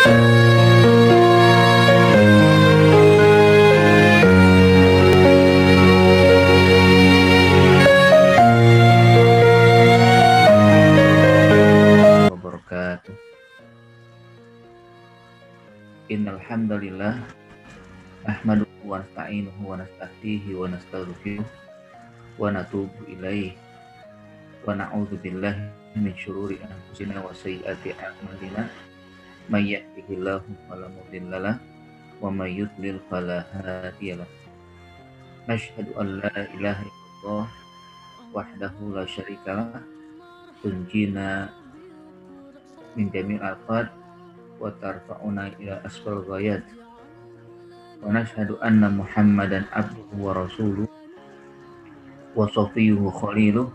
wabarakatuh. Innal hamdalillah nahmaduhu wa nasta'inuhu wa nasta'tihi wa nastaghfiruh wa natubu ilaih wa na'udzu billahi min syururi anfusina wa sayyiati a'malina may yahdihillahu fala mudhillalah wa may yudlil fala hadiyalah. Nashhadu an la ilaha illallah wahdahu la syarikalah tunjina min jami'il afat wa tarfa'una ila asfal ghayat wa nashhadu anna Muhammadan abduhu wa rasuluh wa safiyuhu khaliluh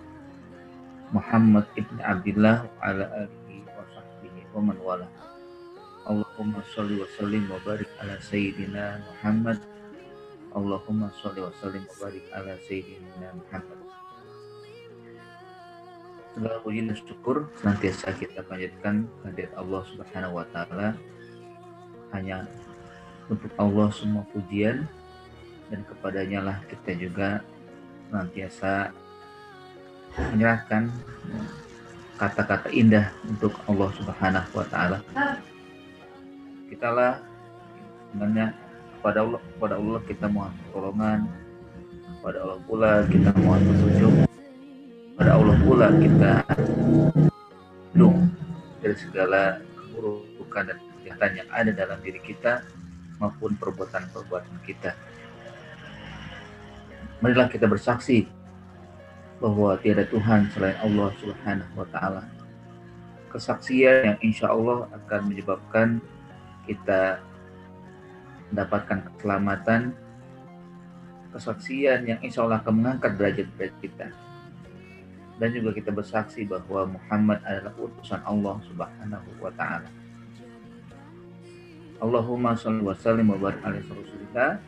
Muhammad ibn Abdillah wa ala alihi wa sahbihi wa man wala. Allahumma sholli wa sallim wa barik ala sayyidina Muhammad. Allahumma sholli wa sallim wa barik ala sayyidina Muhammad. Segala puji dan syukur senantiasa kita panjatkan kehadirat Allah Subhanahu wa taala. Hanya untuk Allah semua pujian, dan kepadanya lah kita juga senantiasa menyerahkan kata-kata indah untuk Allah Subhanahu wa taala. Kitalah sebenarnya kepada Allah kita mohon pertolongan, kepada Allah pula kita mohon petunjuk, kepada Allah pula kita lindung dari segala keburukan dan kejahatan yang ada dalam diri kita maupun perbuatan-perbuatan kita. Marilah kita bersaksi bahwa tiada Tuhan selain Allah Subhanahu wa taala. Kesaksian yang insya Allah akan menyebabkan kita mendapatkan keselamatan, kesaksian yang insya Allah akan mengangkat derajat kita. Dan juga kita bersaksi bahwa Muhammad adalah utusan Allah Subhanahu wa taala. Allahumma shalli wa sallim wa barik ala rasulillah.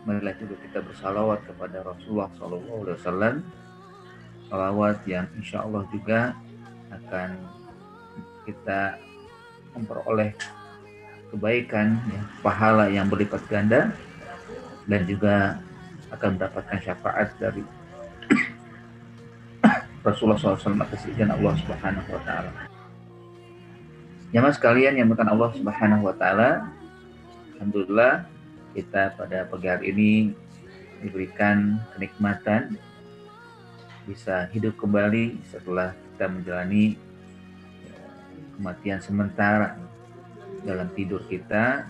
Marilah juga kita bersalawat kepada Rasulullah sallallahu alaihi wasallam. Salawat yang insya Allah juga akan kita memperoleh kebaikan, ya, pahala yang berlipat ganda, dan juga akan mendapatkan syafaat dari Rasulullah SAW atas izin Allah Subhanahu wa taala. Jamaah sekalian yang dimuliakan Allah Subhanahu wa taala, alhamdulillah kita pada pagi hari ini diberikan kenikmatan bisa hidup kembali setelah kita menjalani kematian sementara dalam tidur kita,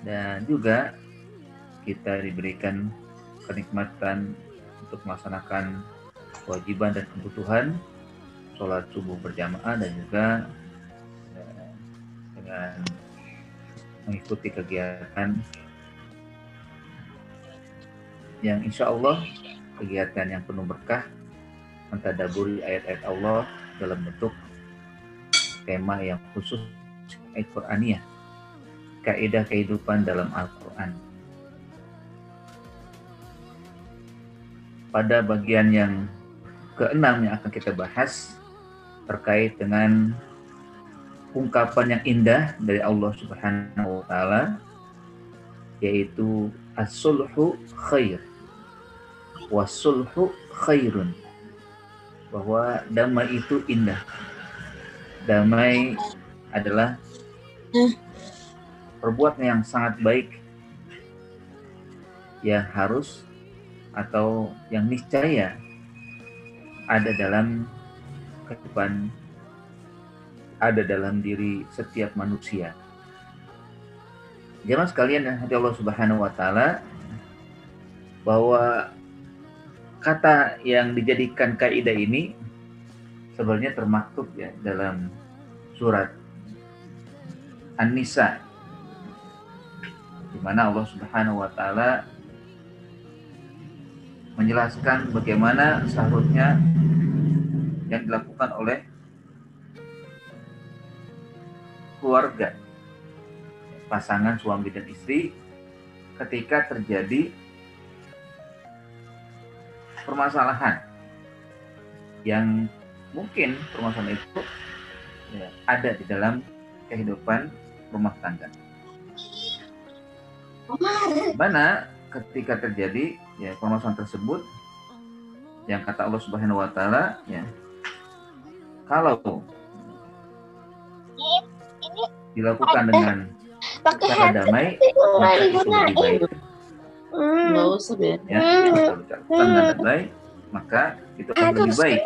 dan juga kita diberikan kenikmatan untuk melaksanakan kewajiban dan kebutuhan sholat subuh berjamaah, dan juga dengan mengikuti kegiatan yang insya Allah kegiatan yang penuh berkah, mentadaburi ayat-ayat Allah dalam bentuk tema yang khusus ayat Qur'aniyah, kaidah kehidupan dalam Al-Quran. Pada bagian yang keenam yang akan kita bahas terkait dengan ungkapan yang indah dari Allah Subhanahu wa taala, yaitu as-sulhu khair was-sulhu khairun, bahwa damai itu indah. Damai adalah perbuatan yang sangat baik yang harus atau yang niscaya ada dalam kehidupan, ada dalam diri setiap manusia. Jemaah sekalian yang hati Allah Subhanahu wa taala, bahwa kata yang dijadikan kaidah ini sebenarnya termaktub ya dalam surat An-Nisa, di mana Allah Subhanahu wa taala menjelaskan bagaimana seharusnya yang dilakukan oleh keluarga, pasangan suami dan istri ketika terjadi permasalahan yang mungkin permasalahan itu ya, ada di dalam kehidupan rumah tangga. Mana ketika terjadi ya permasalahan tersebut, yang kata Allah Subhanahu wa taala ya, kalau dilakukan dengan cara damai, maka itu lebih baik. Nggak usah, Ben. Ya, kalau dilakukan dengan damai, maka itu lebih baik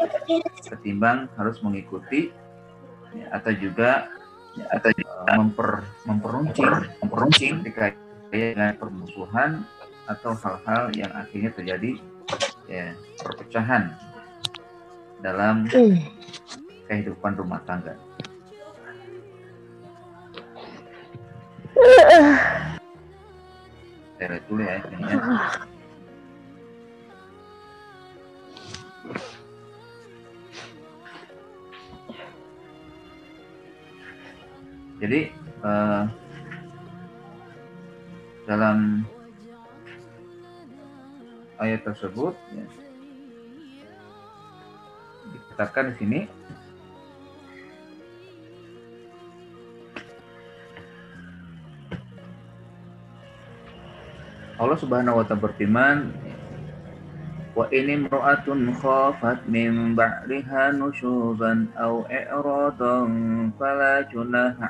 ketimbang harus mengikuti ya, atau juga memperuncing ketika dengan permusuhan atau hal-hal yang akhirnya terjadi ya perpecahan dalam kehidupan rumah tangga. Saya tulis ya ini ya. Jadi dalam ayat tersebut ya, dikatakan di sini Allah Subhanahu wa ta'ala berfirman, wa in imra'atun khafat min ba'liha nusyuzan aw i'radan fala junaha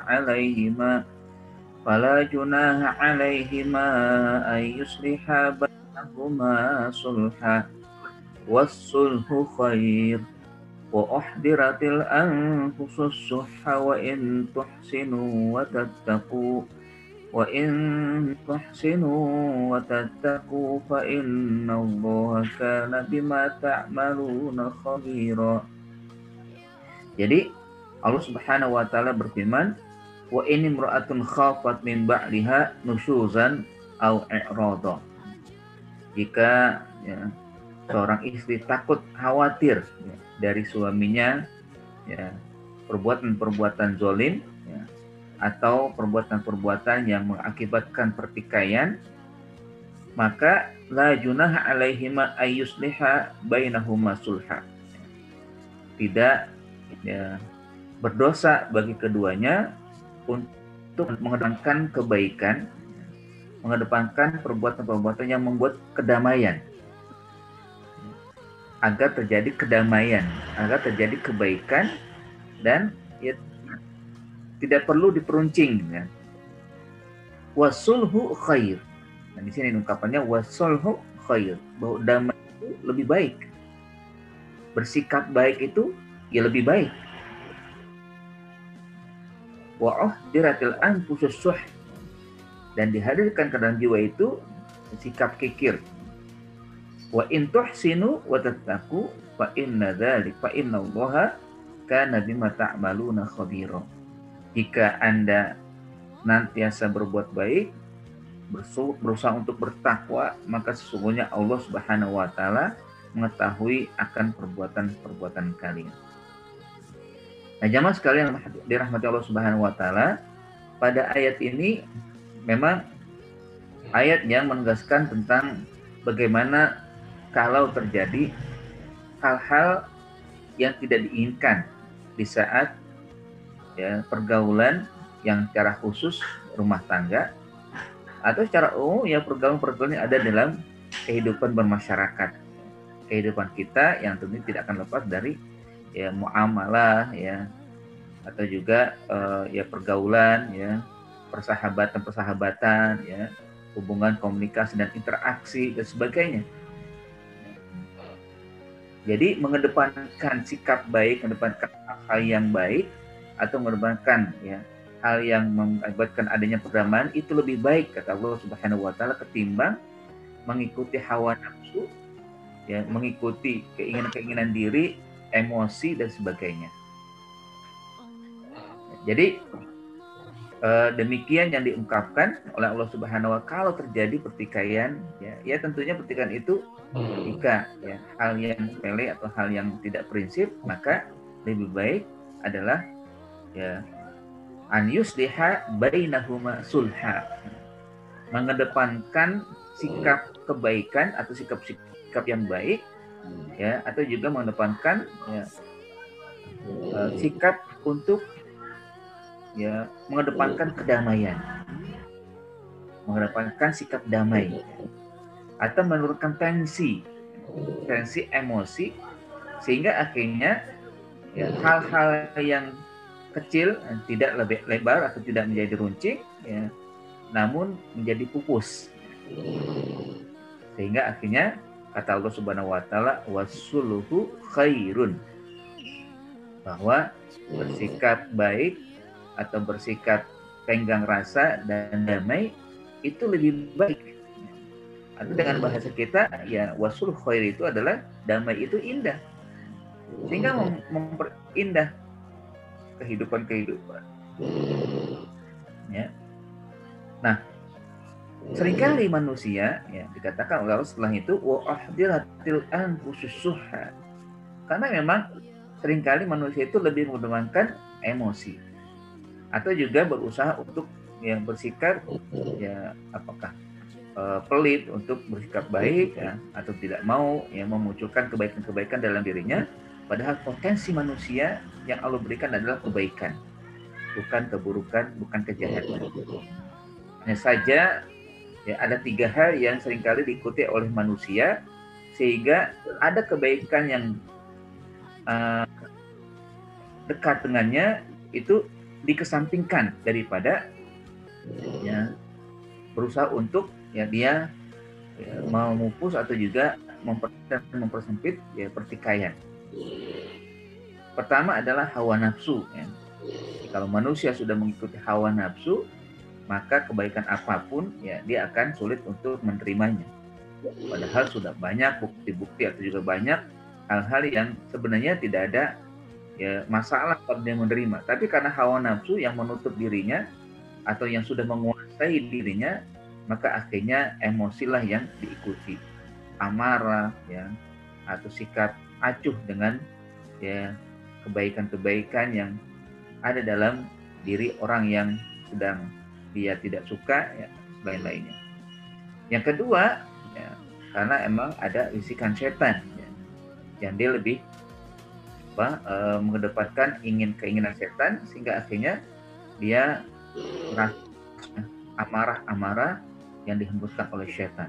'alaihima ay yusliha bainahuma sulha was-sulhu khair wa uhdiratil anfusus shuhha wa in tuhsinu wa tattaqu wa tattaqu fa innallaha kana bima ta'maluna khabira. Jadi Allah Subhanahu wa taala berfirman, wa in imra'atun khafat min ba'liha nusyuzan aw i'rada. Jika ya, seorang istri takut khawatir ya, dari suaminya ya, perbuatan-perbuatan zalim ya, atau perbuatan-perbuatan yang mengakibatkan pertikaian, maka la junaha 'alaihima ayyusliha bainahuma sulha. Tidak ya, berdosa bagi keduanya untuk mengedepankan kebaikan, mengedepankan perbuatan-perbuatan yang membuat kedamaian, agar terjadi kedamaian, agar terjadi kebaikan, dan ya, tidak perlu diperuncing ya. Wasulhu khair. Nah, di sini ungkapannya wasulhu khair, bahwa damai itu lebih baik. Bersikap baik itu ya lebih baik. Wa uhdiratil anfusus shuh, dan dihadirkan ke dalam jiwa itu sikap kikir. Wa in tuhsinu wa tattaqu fa innallaha kana bima ta'maluna khabira. Jika Anda nantiasa berbuat baik, berusaha untuk bertakwa, maka sesungguhnya Allah Subhanahu wa taala mengetahui akan perbuatan-perbuatan kalian. Nah, jamaah sekalian dirahmati Allah Subhanahu wa taala, pada ayat ini memang ayat yang menegaskan tentang bagaimana kalau terjadi hal-hal yang tidak diinginkan di saat ya, pergaulan yang secara khusus rumah tangga, atau secara umum ya pergaulan-pergaulan yang ada dalam kehidupan bermasyarakat, kehidupan kita yang tentu tidak akan lepas dari ya muamalah ya, atau juga ya pergaulan ya, persahabatan ya, hubungan komunikasi dan interaksi dan sebagainya. Jadi mengedepankan sikap baik, mengedepankan hal yang baik, atau mengedepankan ya hal yang mengakibatkan adanya perdamaian itu lebih baik, kata Allah Subhanahu wa taala, ketimbang mengikuti hawa nafsu ya, mengikuti keinginan-keinginan diri, emosi dan sebagainya. Jadi demikian yang diungkapkan oleh Allah Subhanahu wa taala kalau terjadi pertikaian ya tentunya pertikaian itu jika ya hal yang sepele atau hal yang tidak prinsip, maka lebih baik adalah ya an yusliha bainahuma sulha, mengedepankan sikap kebaikan atau sikap yang baik ya, atau juga mengedepankan ya, sikap untuk ya mengedepankan kedamaian, mengedepankan sikap damai, atau menurunkan tensi emosi, sehingga akhirnya ya hal-hal yang kecil tidak lebih lebar atau tidak menjadi runcing, ya, namun menjadi pupus, sehingga akhirnya kata Allah Subhanahu Wa Taala wasuluhu khairun, bahwa bersikap baik atau bersikap tenggang rasa dan damai itu lebih baik. Atau dengan bahasa kita ya wasul khair itu adalah damai itu indah, sehingga memperindah kehidupan ya. Nah, seringkali manusia ya dikatakan oleh Allah setelah itu wa ahdiratil anfusussuha, karena memang seringkali manusia itu lebih mengembangkan emosi atau juga berusaha untuk yang bersikap ya apakah pelit untuk bersikap baik ya, atau tidak mau ya memunculkan kebaikan-kebaikan dalam dirinya, padahal potensi manusia yang Allah berikan adalah kebaikan, bukan keburukan, bukan kejahatan. Hanya saja ya ada 3 hal yang seringkali diikuti oleh manusia sehingga ada kebaikan yang dekat dengannya itu dikesampingkan daripada ya berusaha untuk ya dia ya, memupus atau juga mempersempit ya pertikaian. Pertama adalah hawa nafsu ya. Kalau manusia sudah mengikuti hawa nafsu, maka kebaikan apapun ya dia akan sulit untuk menerimanya. Padahal sudah banyak bukti-bukti atau juga banyak hal-hal yang sebenarnya tidak ada ya masalah kalau dia menerima, tapi karena hawa nafsu yang menutup dirinya atau yang sudah menguasai dirinya, maka akhirnya emosilah yang diikuti, amarah ya, atau sikap acuh dengan ya kebaikan-kebaikan yang ada dalam diri orang yang sedang dia tidak suka ya, lain-lainnya. Yang kedua ya, karena emang ada bisikan setan ya, yang dia lebih mengedepankan keinginan setan, sehingga akhirnya dia merasa amarah-amarah yang dihembuskan oleh setan.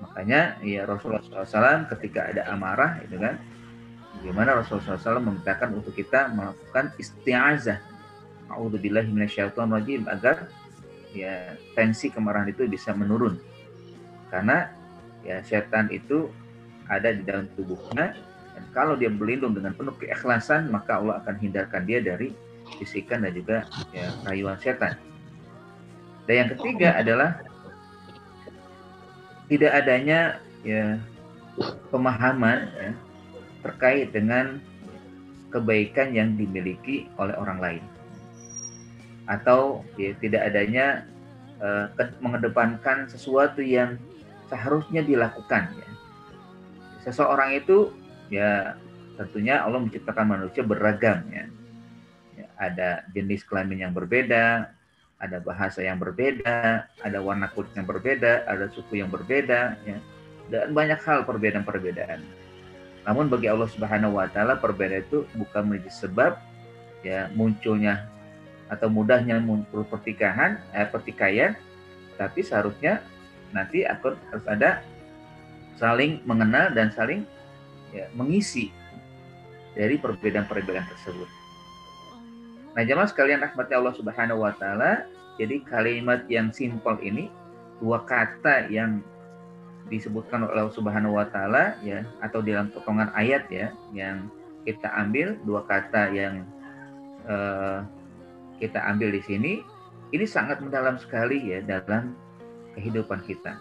Makanya ya Rasulullah SAW ketika ada amarah itu kan, bagaimana Rasulullah SAW memintakan untuk kita melakukan isti'azah, a'udzubillahi minasyaitonirrajim, agar ya tensi kemarahan itu bisa menurun, karena ya setan itu ada di dalam tubuhnya, dan kalau dia berlindung dengan penuh keikhlasan, maka Allah akan hindarkan dia dari bisikan dan juga ya rayuan setan. Dan yang ketiga adalah tidak adanya ya pemahaman ya, terkait dengan kebaikan yang dimiliki oleh orang lain, atau ya, tidak adanya mengedepankan sesuatu yang seharusnya dilakukan ya. Seseorang itu ya tentunya Allah menciptakan manusia beragam ya. Ya, ada jenis kelamin yang berbeda, ada bahasa yang berbeda, ada warna kulit yang berbeda, ada suku yang berbeda, ya, dan banyak hal perbedaan-perbedaan. Namun bagi Allah Subhanahu Wa Taala perbedaan itu bukan menjadi sebab ya munculnya atau mudahnya muncul pertikaian, tapi seharusnya nanti harus ada saling mengenal dan saling ya, mengisi dari perbedaan-perbedaan tersebut. Nah, jemaah sekalian rahmati Allah Subhanahu Wa Taala, jadi kalimat yang simpel ini, 2 kata yang disebutkan oleh Allah Subhanahu Wa Taala ya, atau dalam potongan ayat ya, yang kita ambil 2 kata yang kita ambil di sini, ini sangat mendalam sekali ya dalam kehidupan kita.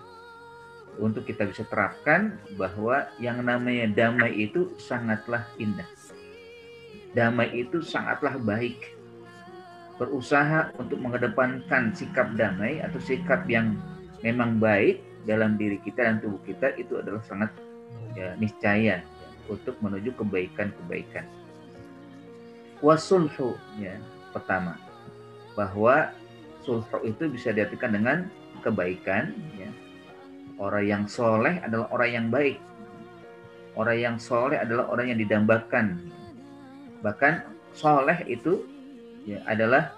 Untuk kita bisa terapkan bahwa yang namanya damai itu sangatlah indah. Damai itu sangatlah baik. Berusaha untuk mengedepankan sikap damai atau sikap yang memang baik dalam diri kita dan tubuh kita, itu adalah sangat ya, niscaya ya, untuk menuju kebaikan-kebaikan. Wasulhu ya, pertama, bahwa sulhu itu bisa diartikan dengan kebaikan ya. Orang yang soleh adalah orang yang baik. Orang yang soleh adalah orang yang didambakan. Bahkan soleh itu ya adalah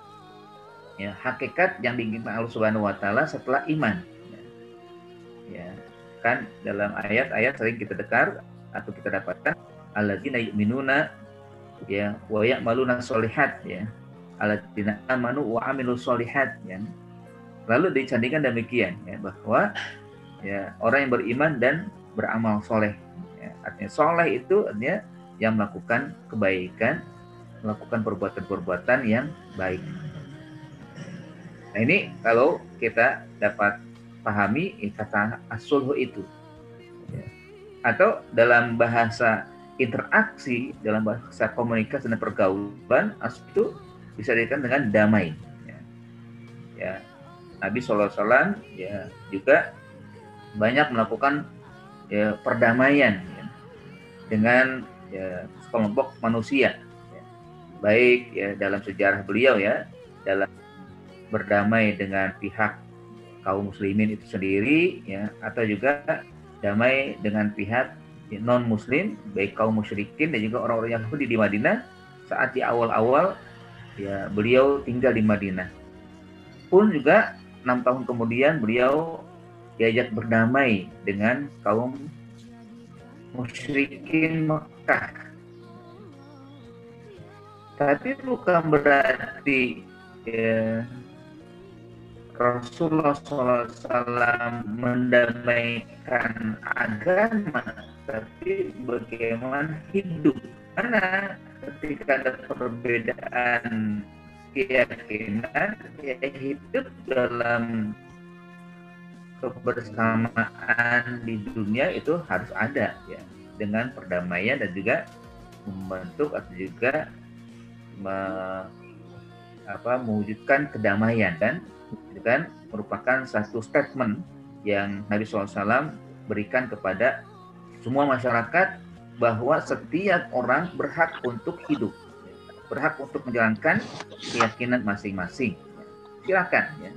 ya hakikat yang diinginkan Allah Subhanahu wa taala setelah iman. Ya, kan dalam ayat-ayat sering kita dengar atau kita dapatkan alladzina yu'minuna ya wa ya'maluna sholihat ya. Alladzina amanu wa amilus sholihat ya. Lalu disandingkan demikian ya bahwa ya orang yang beriman dan beramal soleh. Ya, artinya soleh itu artinya yang melakukan kebaikan, melakukan perbuatan-perbuatan yang baik. Nah ini kalau kita dapat pahami kata as-sulhu itu. Ya. Atau dalam bahasa interaksi, dalam bahasa komunikasi dan pergaulan, itu bisa dikatakan dengan damai. Ya. Nabi SAW ya juga banyak melakukan ya, perdamaian ya, dengan ya, sekelompok manusia, ya. Baik ya dalam sejarah beliau ya, dalam berdamai dengan pihak kaum muslimin itu sendiri ya, atau juga damai dengan pihak non muslim, baik kaum musyrikin dan juga orang-orang Yahudi di Madinah saat di awal-awal ya beliau tinggal di Madinah. Pun juga 6 tahun kemudian beliau diajak berdamai dengan kaum musyrikin Mekah. Tapi bukan berarti ya, Rasulullah SAW mendamaikan agama, tapi bagaimana hidup. Karena ketika ada perbedaan keyakinan, ya hidup dalam kebersamaan di dunia itu harus ada ya, dengan perdamaian dan juga membentuk atau juga mewujudkan kedamaian, dan itu kan merupakan satu statement yang Nabi SAW berikan kepada semua masyarakat bahwa setiap orang berhak untuk hidup, berhak untuk menjalankan keyakinan masing-masing. Silakan ya.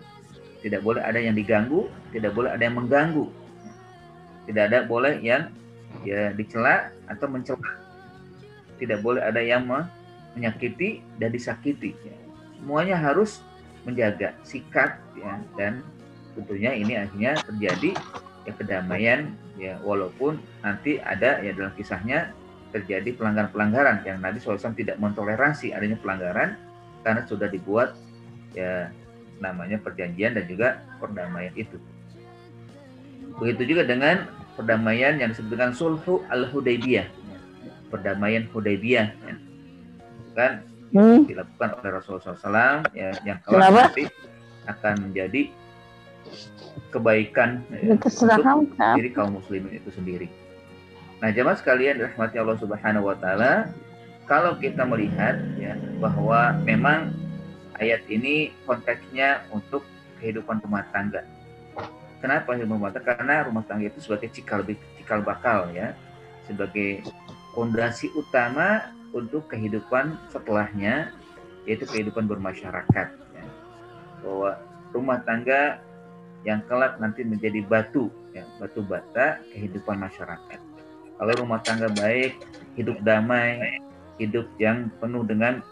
Tidak boleh ada yang diganggu, tidak boleh ada yang mengganggu. Tidak ada boleh yang ya dicela atau mencela. Tidak boleh ada yang menyakiti dan disakiti. Ya. Semuanya harus menjaga sikap ya, dan tentunya ini akhirnya terjadi ya kedamaian ya, walaupun nanti ada ya dalam kisahnya terjadi pelanggaran-pelanggaran yang Nabi SAW tidak mentoleransi adanya pelanggaran karena sudah dibuat ya namanya perjanjian dan juga perdamaian itu. Begitu juga dengan perdamaian yang disebut dengan Sulhu Al-Hudaybiyah, perdamaian Hudaybiyah ya. Kan dilakukan oleh Rasulullah SAW ya, yang kelak nanti akan menjadi kebaikan ya, untuk diri kaum muslimin itu sendiri. Nah, jemaah sekalian dirahmati Allah Subhanahu wa taala, kalau kita melihat ya bahwa memang ayat ini konteksnya untuk kehidupan rumah tangga. Kenapa rumah tangga? Karena rumah tangga itu sebagai cikal bakal ya, sebagai fondasi utama untuk kehidupan setelahnya, yaitu kehidupan bermasyarakat ya. Bahwa rumah tangga yang kelak nanti menjadi batu ya, batu bata kehidupan masyarakat. Kalau rumah tangga baik, hidup damai, hidup yang penuh dengan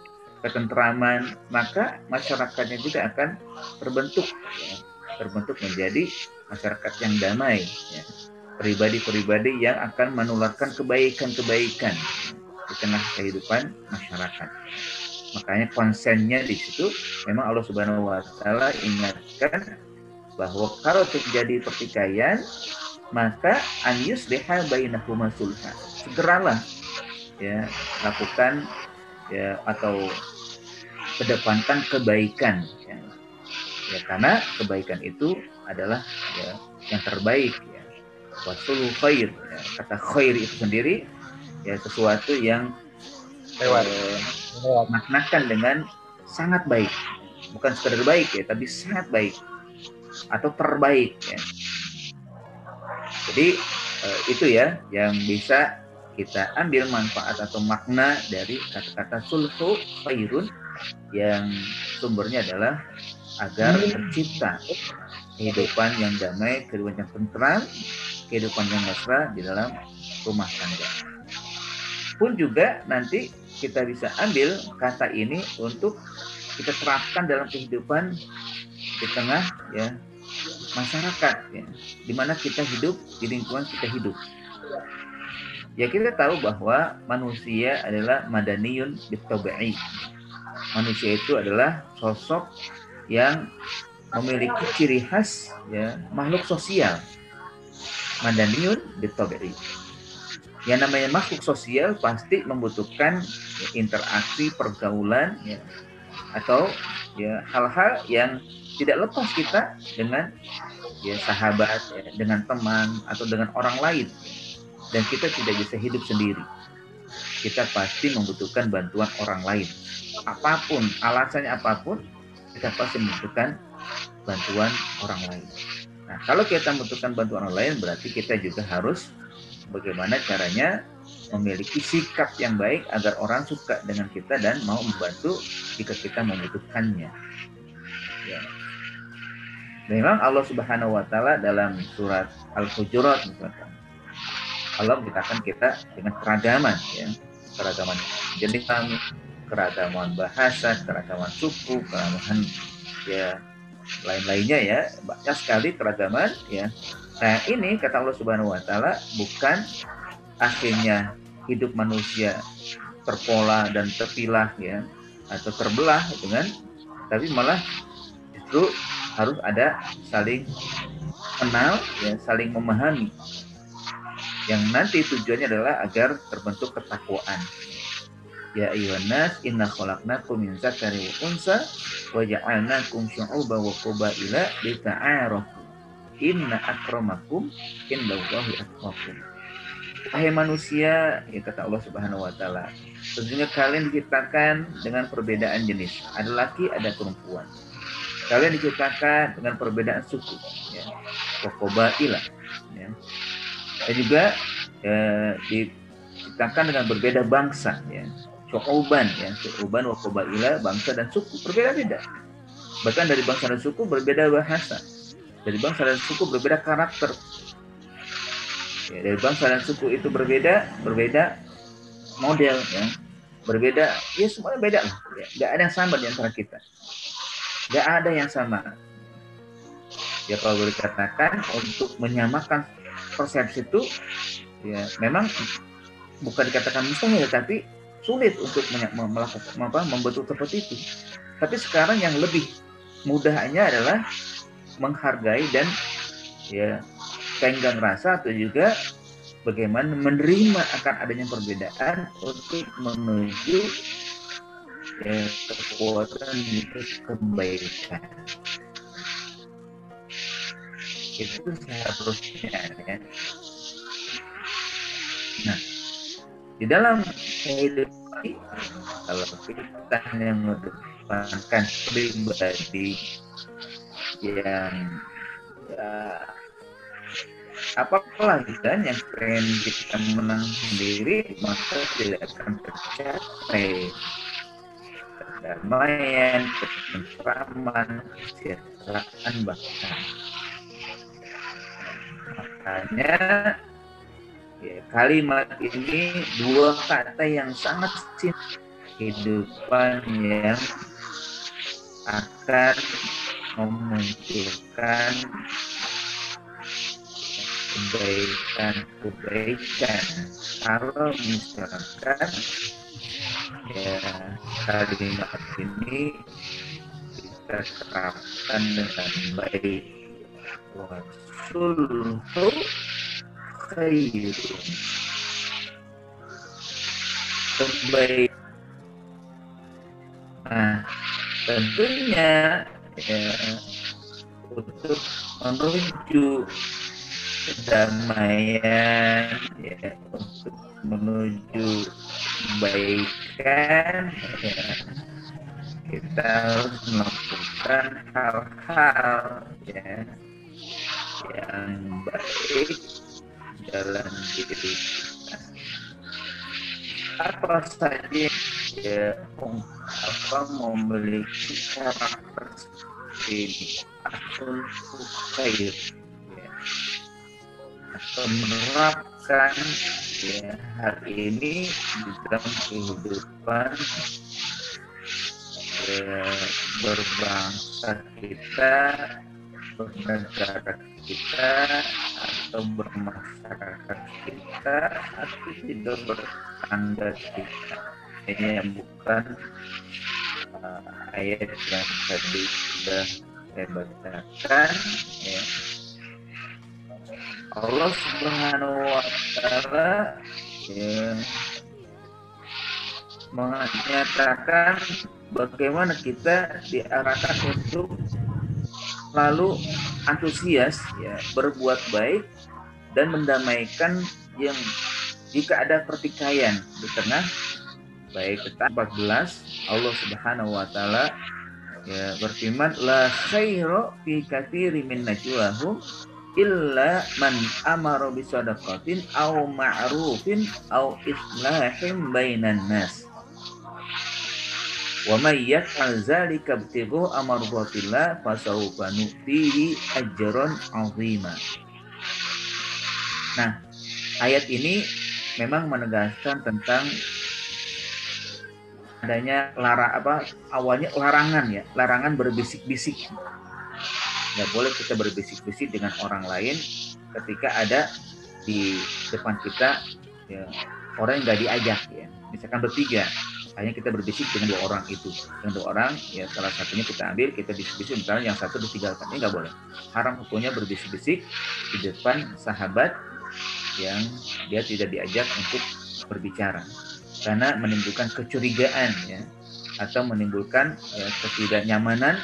ketentraman, maka masyarakatnya juga akan terbentuk ya, terbentuk menjadi masyarakat yang damai ya. Pribadi-pribadi yang akan menularkan kebaikan-kebaikan di tengah kehidupan masyarakat. Makanya konsennya di situ memang Allah Subhanahu wa taala ingatkan bahwa kalau terjadi pertikaian maka an yusliha bainahuma sulha. Segeralah ya lakukan ya atau kedepankan kebaikan ya. Ya karena kebaikan itu adalah ya yang terbaik ya. Wasul khair ya. Kata khair itu sendiri ya sesuatu yang maknakan dengan sangat baik, bukan sekedar baik ya, tapi sangat baik atau terbaik ya. Jadi itu ya yang bisa kita ambil manfaat atau makna dari kata-kata sulhu khairun yang sumbernya adalah agar tercipta kehidupan yang damai, kehidupan yang tentram, kehidupan yang mesra di dalam rumah tangga. Pun juga nanti kita bisa ambil kata ini untuk kita terapkan dalam kehidupan di tengah ya masyarakat ya, di mana kita hidup, di lingkungan kita hidup. Ya kita tahu bahwa manusia adalah madaniyun bitabi'i. Manusia itu adalah sosok yang memiliki ciri khas ya makhluk sosial. Madaniyun bitabi'i. Yang namanya makhluk sosial pasti membutuhkan interaksi, pergaulan ya, atau ya hal-hal yang tidak lepas kita dengan ya sahabat, ya, dengan teman atau dengan orang lain. Dan kita tidak bisa hidup sendiri. Kita pasti membutuhkan bantuan orang lain. Apapun, alasannya apapun, kita pasti membutuhkan bantuan orang lain. Nah, kalau kita membutuhkan bantuan orang lain, berarti kita juga harus bagaimana caranya memiliki sikap yang baik agar orang suka dengan kita dan mau membantu jika kita membutuhkannya. Ya. Memang Allah Subhanahu wa taala dalam surat Al-Hujurat misalkan, Allah menciptakan kita dengan keragaman ya, keragaman jenis, keragaman bahasa, keragaman suku, keragaman ya lain-lainnya ya, banyak sekali keragaman ya. Nah, ini kata Allah Subhanahu wa taala bukan akhirnya hidup manusia terpola dan terpilah ya atau terbelah dengan, tapi malah justru harus ada saling kenal ya, saling memahami, yang nanti tujuannya adalah agar terbentuk ketakwaan. Ya ayyuhan nas inna khalaqnakum min dzakarin wa unsa wa ja'alnakum syu'uban wa qabaila lita'arafu inna akramakum indallahi atqakum. Wahai manusia, ya kata Allah Subhanahu wa taala, sesungguhnya kalian diciptakan dengan perbedaan jenis, ada laki ada perempuan. Kalian diciptakan dengan perbedaan suku ya, wa qabaila ya. Dan juga diciptakan dengan berbeda bangsa ya, syu'uban ya, syu'uban wa qabaila, bangsa dan suku berbeda-beda. Bahkan dari bangsa dan suku berbeda bahasa, dari bangsa dan suku berbeda karakter ya, dari bangsa dan suku itu berbeda model ya, berbeda ya, semuanya beda lah ya. Gak ada yang sama di antara kita, gak ada yang sama ya. Kalau boleh dikatakan untuk menyamakan persepsi itu ya memang bukan dikatakan mustahil, tapi sulit untuk melakukan membentuk seperti itu. Tapi sekarang yang lebih mudahnya adalah menghargai dan ya tenggang rasa atau juga bagaimana menerima akan adanya perbedaan untuk menuju ya, kekuatan kebaikan. Itu seharusnya ya. Nah, di dalam kehidupan kalau kita hanya mengedepankan pribadi yang ya, apalagi kan yang pengen kita menang sendiri, maka tidak akan tercapai kedamaian, ketentraman, kesejahteraan bahkan. Makanya ya, kalimat ini dua kata yang sangat simpel, kehidupan yang akan memunculkan kebaikan. Kalau misalkan ya kalimat ini kita terapkan dengan baik, wasulhu khairun, terbaik. Nah, tentunya ya, untuk menuju kedamaian ya, untuk menuju kebaikan ya, kita harus melakukan hal-hal ya yang baik dalam diri kita. Apa saja ya, memiliki karakter seperti ini, asul khair ya, atau menerapkan ya hal ini di dalam kehidupan berbangsa kita, bernegara kita, atau bermasyarakat kita, atau juga bertangga kita. Ini yang bukan ayat yang tadi sudah saya bacakan, ya. Allah Subhanahu wa Ta'ala, ya, menyatakan bagaimana kita diarahkan untuk selalu antusias, ya, berbuat baik dan mendamaikan yang jika ada pertikaian di tengah. Baik, 14 Allah Subhanahu wa Ta'ala, ya, berfirman, la khairu fi katsirin min najwahum illa man amara bi shadaqatin aw ma'rufin aw islahin bainan nas. Wa may yaf'al dzalika ibtigha'a mardatillah fasawfa nu'tihi ajran 'azima. Nah, ayat ini memang menegaskan tentang adanya awalnya larangan berbisik-bisik. Nggak boleh kita berbisik-bisik dengan orang lain ketika ada di depan kita, ya, orang yang nggak diajak, ya. Misalkan bertiga, hanya kita berbisik dengan dua orang itu, dengan dua orang, ya, salah satunya kita ambil, kita bisik-bisik, misalnya yang satu ditinggalkan. Ini nggak boleh. Haram hukumnya berbisik-bisik di depan sahabat yang dia tidak diajak untuk berbicara, karena menimbulkan kecurigaan, ya, atau menimbulkan, ya, ketidaknyamanan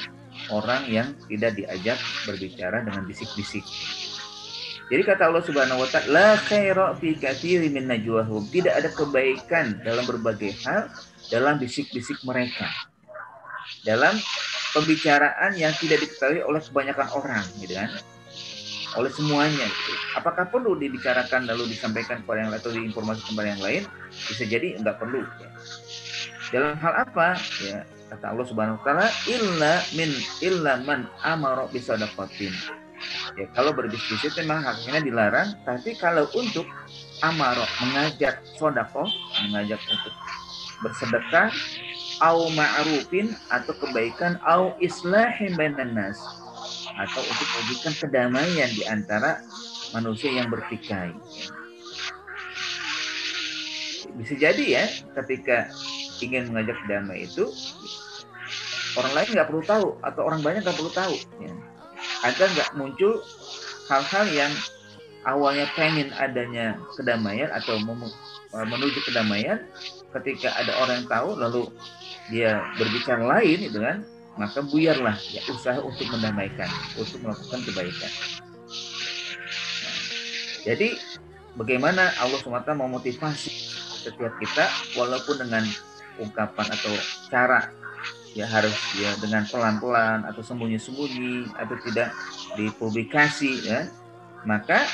orang yang tidak diajak berbicara dengan bisik-bisik. Jadi kata Allah Subhanahu wa Ta'ala, la khaira fi katsirin min najwahum, tidak ada kebaikan dalam berbagai hal dalam bisik-bisik mereka, dalam pembicaraan yang tidak diketahui oleh kebanyakan orang, gitu kan, oleh semuanya, gitu. Apakah perlu dibicarakan lalu disampaikan kepada yang lain atau diinformasikan kepada yang lain? Bisa jadi enggak perlu, ya. Dalam hal apa? Ya, kata Allah Subhanahu wa Ta'ala, illa man amara bi shadaqatin. Ya, kalau berbisik-bisik memang hakikatnya dilarang, tapi kalau untuk amara, mengajak sedekah, mengajak untuk bersedekah, au ma'rufin, atau kebaikan, au islahin bainan nas, atau untuk mewujudkan kedamaian di antara manusia yang bertikai. Bisa jadi, ya, ketika ingin mengajak damai itu, orang lain nggak perlu tahu atau orang banyak nggak perlu tahu, ya, agar nggak muncul hal-hal yang awalnya pengen adanya kedamaian atau menuju kedamaian, ketika ada orang yang tahu lalu dia berbicara lain, itu kan, maka buyarlah, ya, usaha untuk mendamaikan, untuk melakukan kebaikan. Jadi bagaimana Allah SWT memotivasi setiap kita, walaupun dengan ungkapan atau cara, ya, harus, ya, dengan pelan-pelan atau sembunyi-sembunyi atau tidak dipublikasi, ya, maka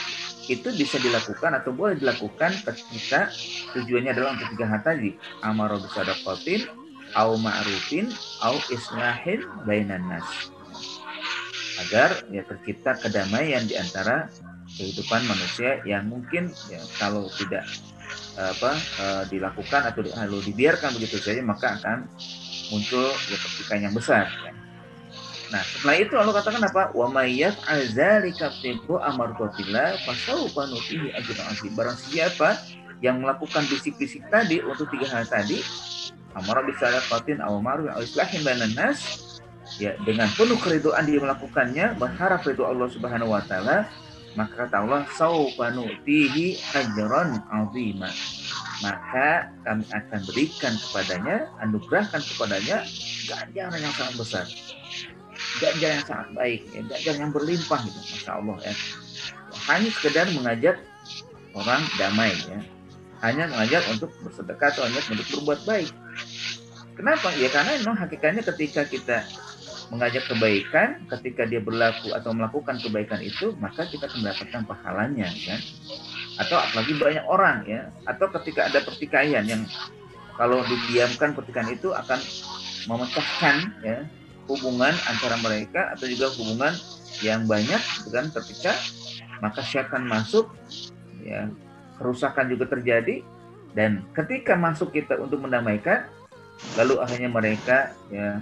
itu bisa dilakukan atau boleh dilakukan ketika tujuannya adalah untuk 3 hal tadi, amara bi shadaqatin, au ma'rufin, au islahin bainan nas, agar, ya, tercipta kedamaian di antara kehidupan manusia yang mungkin, ya, kalau tidak dilakukan atau lalu dibiarkan begitu saja, maka akan muncul, ya, pertikaian yang besar, ya. Nah, setelah itu Allah katakan apa? Wa may yaf'al dzalika ibtigha'a mardatillah fasawfa nutihi ajran 'azim. Barang siapa yang melakukan bisik-bisik tadi untuk 3 hal tadi, amara bi shadaqatin aw ma'ruf aw islahin bainan nas, ya, dengan penuh keridhaan dia melakukannya, berharap ridho Allah Subhanahu wa Ta'ala, maka kata Allah, sawfa nutihi ajran 'azima, maka kami akan berikan kepadanya, anugerahkan kepadanya ganjaran yang sangat besar, ganjaran yang sangat baik, ya, ganjaran yang berlimpah, gitu. Masya Allah, ya. Hanya sekedar mengajak orang damai, ya, hanya mengajak untuk bersedekah atau hanya untuk berbuat baik. Kenapa? Ya karena memang hakikatnya ketika kita mengajak kebaikan, ketika dia berlaku atau melakukan kebaikan itu, maka kita akan mendapatkan pahalanya, kan? Atau apalagi banyak orang, ya, atau ketika ada pertikaian yang kalau didiamkan, pertikaian itu akan memecahkan, ya, hubungan antara mereka atau juga hubungan yang banyak, kan, terpecah, maka syaitan masuk, ya, kerusakan juga terjadi, dan ketika masuk kita untuk mendamaikan, lalu akhirnya mereka ya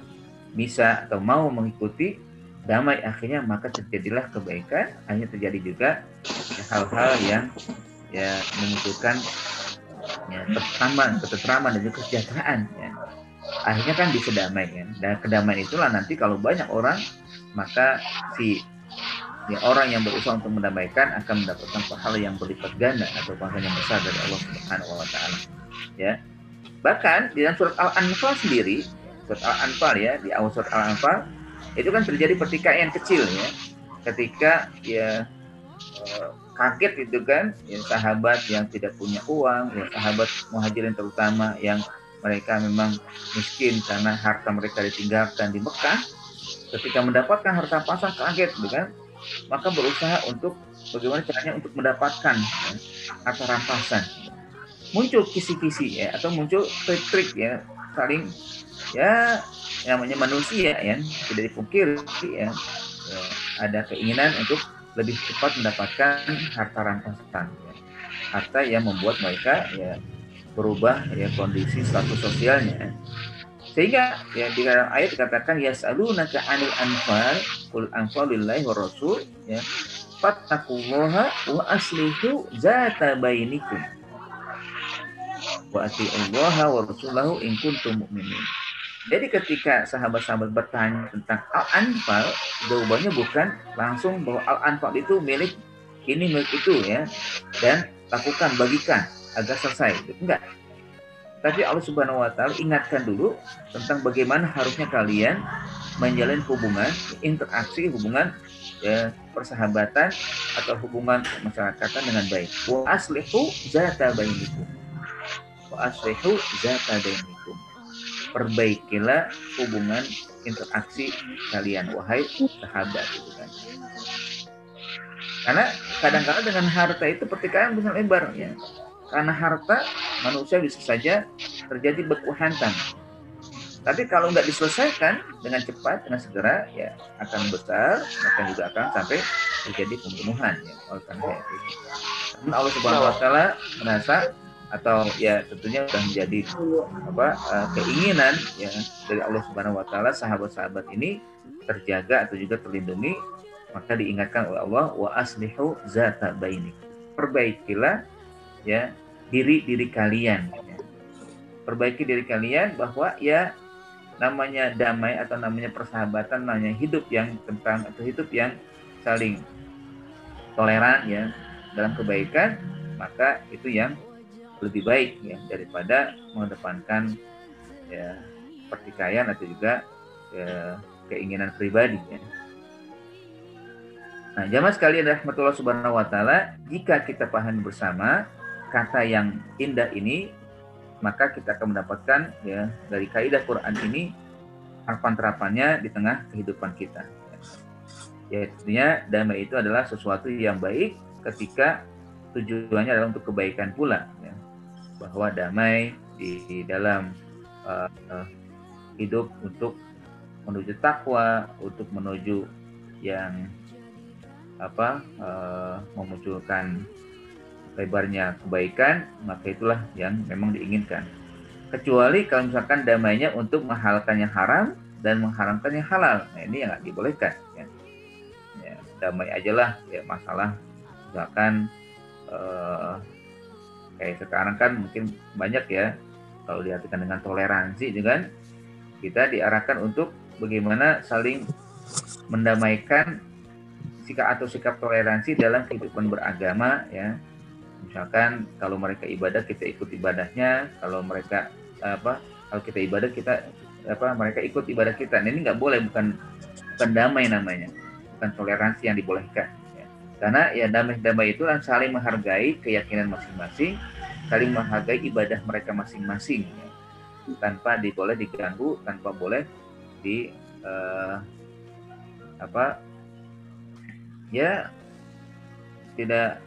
bisa atau mau mengikuti damai, akhirnya maka terjadilah kebaikan, akhirnya terjadi juga ya, hal-hal yang ya memunculkan ya ketentraman dan juga kesejahteraan ya. Akhirnya kan bisa damai ya. Dan kedamaian itulah nanti kalau banyak orang, maka si ya, orang yang berusaha untuk mendamaikan akan mendapatkan pahala yang berlipat ganda atau pahala yang besar dari Allah Subhanahu wa taala. Ya. Bahkan di dalam surat Al-Anfal sendiri, surat Al-Anfal ya, di awal surat Al-Anfal itu kan terjadi pertikaian kecil ya. Ketika ya kaget itu kan ya, sahabat yang tidak punya uang ya, sahabat muhajirin terutama yang mereka memang miskin karena harta mereka ditinggalkan di Mekah, ketika mendapatkan harta rampasan kaget gitu kan, maka berusaha untuk bagaimana caranya untuk mendapatkan ya, harta rampasan. Muncul kisi-kisi ya, atau muncul trik-trik ya, saling ya namanya manusia ya, tidak dipungkiri ya, ya ada keinginan untuk lebih cepat mendapatkan harta rampasan ya. Harta yang membuat mereka ya berubah ya kondisi status sosialnya. Sehingga ya di dalam ayat dikatakan yas'alunaka 'anil anfal qul anfalulillahi wa rasul ya fattaqullaha wa aslihu zata bainikum wa atiullaha wa rasulahu in kuntum mu'minin. Jadi ketika sahabat-sahabat bertanya tentang Al-Anfal, jawabannya bukan langsung bahwa Al-Anfal itu milik ini, milik itu ya, dan lakukan, bagikan agar selesai. Enggak. Tapi Allah Subhanahu wa taala ingatkan dulu tentang bagaimana harusnya kalian menjalin hubungan, interaksi, hubungan ya, persahabatan atau hubungan masyarakatan dengan baik. Wa aslihu zata bainikum. Wa aslihu zata bainikum. Perbaikilah hubungan interaksi kalian, wahai sahabat itu kan. Karena kadang-kadang dengan harta itu pertikaian bisa lebar ya. Karena harta manusia bisa saja terjadi baku hantam. Tapi kalau nggak diselesaikan dengan cepat, dengan segera, ya akan besar, bahkan juga akan sampai terjadi pembunuhan ya. Oleh karena itu, namun Allah Subhanahu Wa Taala merasa atau ya tentunya sudah menjadi keinginan ya dari Allah Subhanahu Wa Taala sahabat-sahabat ini terjaga atau juga terlindungi, maka diingatkan oleh Allah wa aslihu zata bainikum. Perbaikilah ya diri kalian ya. Perbaiki diri kalian bahwa ya namanya damai atau namanya persahabatan, namanya hidup yang tentang atau hidup yang saling toleran ya dalam kebaikan, maka itu yang lebih baik ya daripada mengedepankan ya pertikaian atau juga ya, keinginan pribadi ya. Nah, jamaah sekalian rahmatullah subhanahu wa taala, jika kita pahami bersama kata yang indah ini, maka kita akan mendapatkan ya dari kaidah Quran ini harapan-terapannya di tengah kehidupan kita. Ya, artinya damai itu adalah sesuatu yang baik ketika tujuannya adalah untuk kebaikan pula ya. Bahwa damai di dalam hidup untuk menuju takwa, untuk menuju yang memunculkan lebarnya kebaikan, maka itulah yang memang diinginkan. Kecuali kalau misalkan damainya untuk menghalalkan yang haram dan mengharamkan yang halal, nah ini yang nggak dibolehkan ya. Ya, damai ajalah ya masalah misalkan kayak sekarang kan mungkin banyak ya kalau diartikan dengan toleransi juga kan, kita diarahkan untuk bagaimana saling mendamaikan sikap toleransi dalam kehidupan beragama ya. Misalkan kalau mereka ibadah kita ikut ibadahnya, kalau mereka kalau kita ibadah kita mereka ikut ibadah kita. Nah, ini nggak boleh, bukan damai namanya, bukan toleransi yang dibolehkan. Karena ya damai itu saling menghargai keyakinan masing-masing, saling menghargai ibadah mereka masing-masing ya. Tanpa boleh diganggu, tanpa boleh ya tidak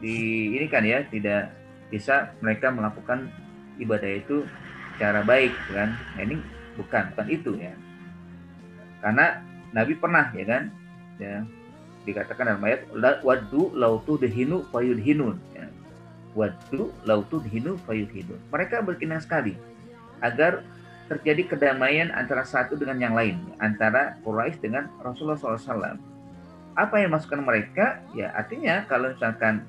ini kan ya, tidak bisa mereka melakukan ibadah itu secara baik kan. Nah, ini bukan itu ya. Karena Nabi pernah ya kan ya dikatakan dalam ayat waddu lautu dehinu fayudhinun ya. Waddu lautu dehinu fayudhinun. Mereka berkenan sekali agar terjadi kedamaian antara satu dengan yang lain, antara Quraisy dengan Rasulullah SAW. Apa yang dimaksudkan mereka? Ya artinya kalau misalkan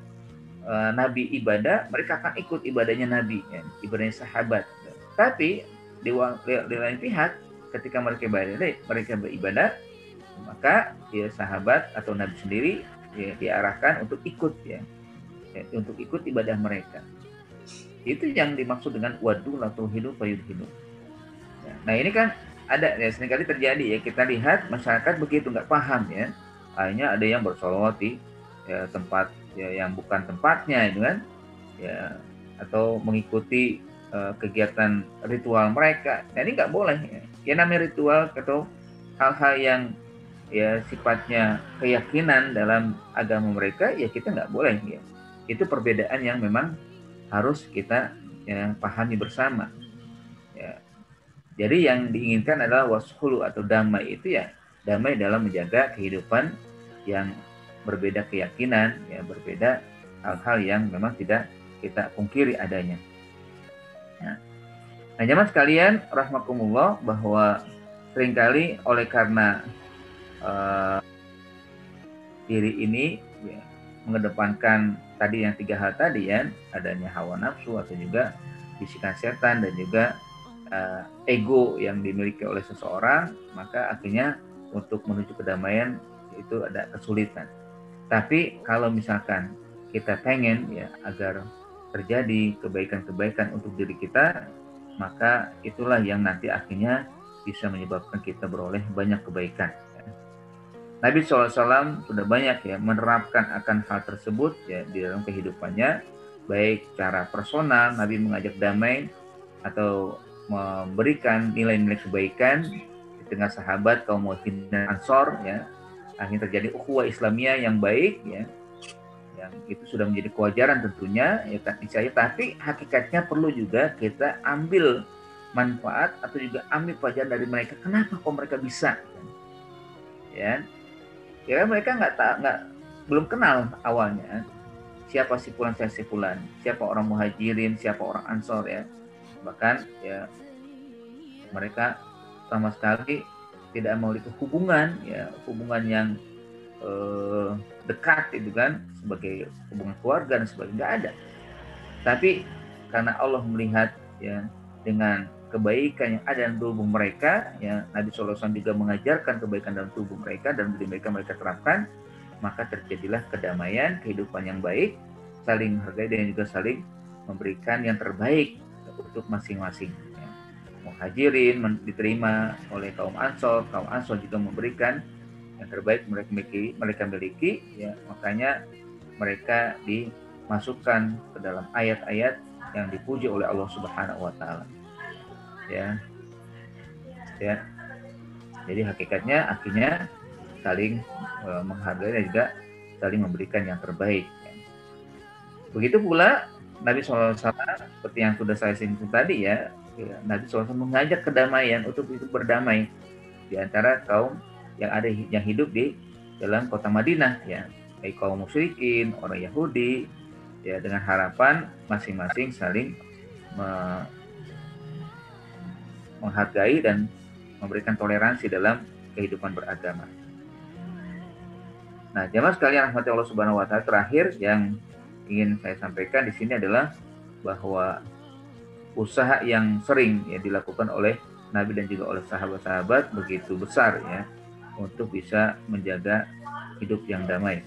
Nabi ibadah, mereka akan ikut ibadahnya Nabi, ya, ibadahnya sahabat. Tapi di lain pihak, ketika mereka beribadah, maka ya sahabat atau Nabi sendiri ya, diarahkan untuk ikut untuk ikut ibadah mereka. Itu yang dimaksud dengan wadu atau hidup fayudhinu. Ya, nah ini kan ada ya seringkali terjadi ya, kita lihat masyarakat begitu nggak paham ya, hanya ada yang bersolawat di ya, tempat ya, yang bukan tempatnya itu kan ya, atau mengikuti kegiatan ritual mereka. Nah ini nggak boleh ya, namanya ritual atau hal-hal yang ya sifatnya keyakinan dalam agama mereka, ya kita nggak boleh ya. Itu perbedaan yang memang harus kita ya, pahami bersama ya. Jadi yang diinginkan adalah washulu atau damai, itu ya damai dalam menjaga kehidupan yang berbeda keyakinan ya, berbeda hal-hal yang memang tidak kita pungkiri adanya ya. Nah jamaah sekalian rahmakumullah, bahwa seringkali oleh karena diri ini ya, mengedepankan tadi yang 3 hal tadi ya, adanya hawa nafsu atau juga bisikan setan dan juga ego yang dimiliki oleh seseorang, maka akhirnya untuk menuju kedamaian itu ada kesulitan. Tapi kalau misalkan kita pengen ya agar terjadi kebaikan-kebaikan untuk diri kita, maka itulah yang nanti akhirnya bisa menyebabkan kita beroleh banyak kebaikan. Nabi SAW sudah banyak ya menerapkan akan hal tersebut ya di dalam kehidupannya, baik secara personal Nabi mengajak damai atau memberikan nilai-nilai kebaikan di tengah sahabat kaum muhajirin dan ansor ya, akhirnya terjadi ukhuwah Islamiyah yang baik ya, yang itu sudah menjadi kewajaran tentunya ya, tapi hakikatnya perlu juga kita ambil manfaat atau juga ambil pelajaran dari mereka. Kenapa kok mereka bisa ya? Ya mereka belum kenal awalnya siapa si fulan, siapa orang muhajirin, siapa orang ansor ya. Bahkan ya mereka sama sekali tidak memiliki hubungan yang dekat itu kan, sebagai hubungan keluarga dan sebagainya, nggak ada. Tapi karena Allah melihat ya dengan kebaikan yang ada dalam tubuh mereka ya, Nabi SAW juga mengajarkan kebaikan dalam tubuh mereka dan mereka terapkan, maka terjadilah kedamaian, kehidupan yang baik, saling menghargai dan juga saling memberikan yang terbaik untuk masing-masing ya. Muhajirin diterima oleh kaum ansor juga memberikan yang terbaik mereka miliki ya, makanya mereka dimasukkan ke dalam ayat-ayat yang dipuji oleh Allah Subhanahu wa taala. Ya. Jadi hakikatnya akhirnya saling menghargai dan juga saling memberikan yang terbaik. Ya. Begitu pula Nabi SAW seperti yang sudah saya singgung tadi ya, Nabi SAW mengajak kedamaian untuk itu berdamai di antara kaum yang hidup di dalam kota Madinah ya, baik kaum musyrikin, orang Yahudi ya, dengan harapan masing-masing saling menghargai dan memberikan toleransi dalam kehidupan beragama. Nah, jamaah sekalian rahmati Allah Subhanahu wa taala, terakhir yang ingin saya sampaikan di sini adalah bahwa usaha yang sering ya dilakukan oleh Nabi dan juga oleh sahabat-sahabat begitu besar ya untuk bisa menjaga hidup yang damai.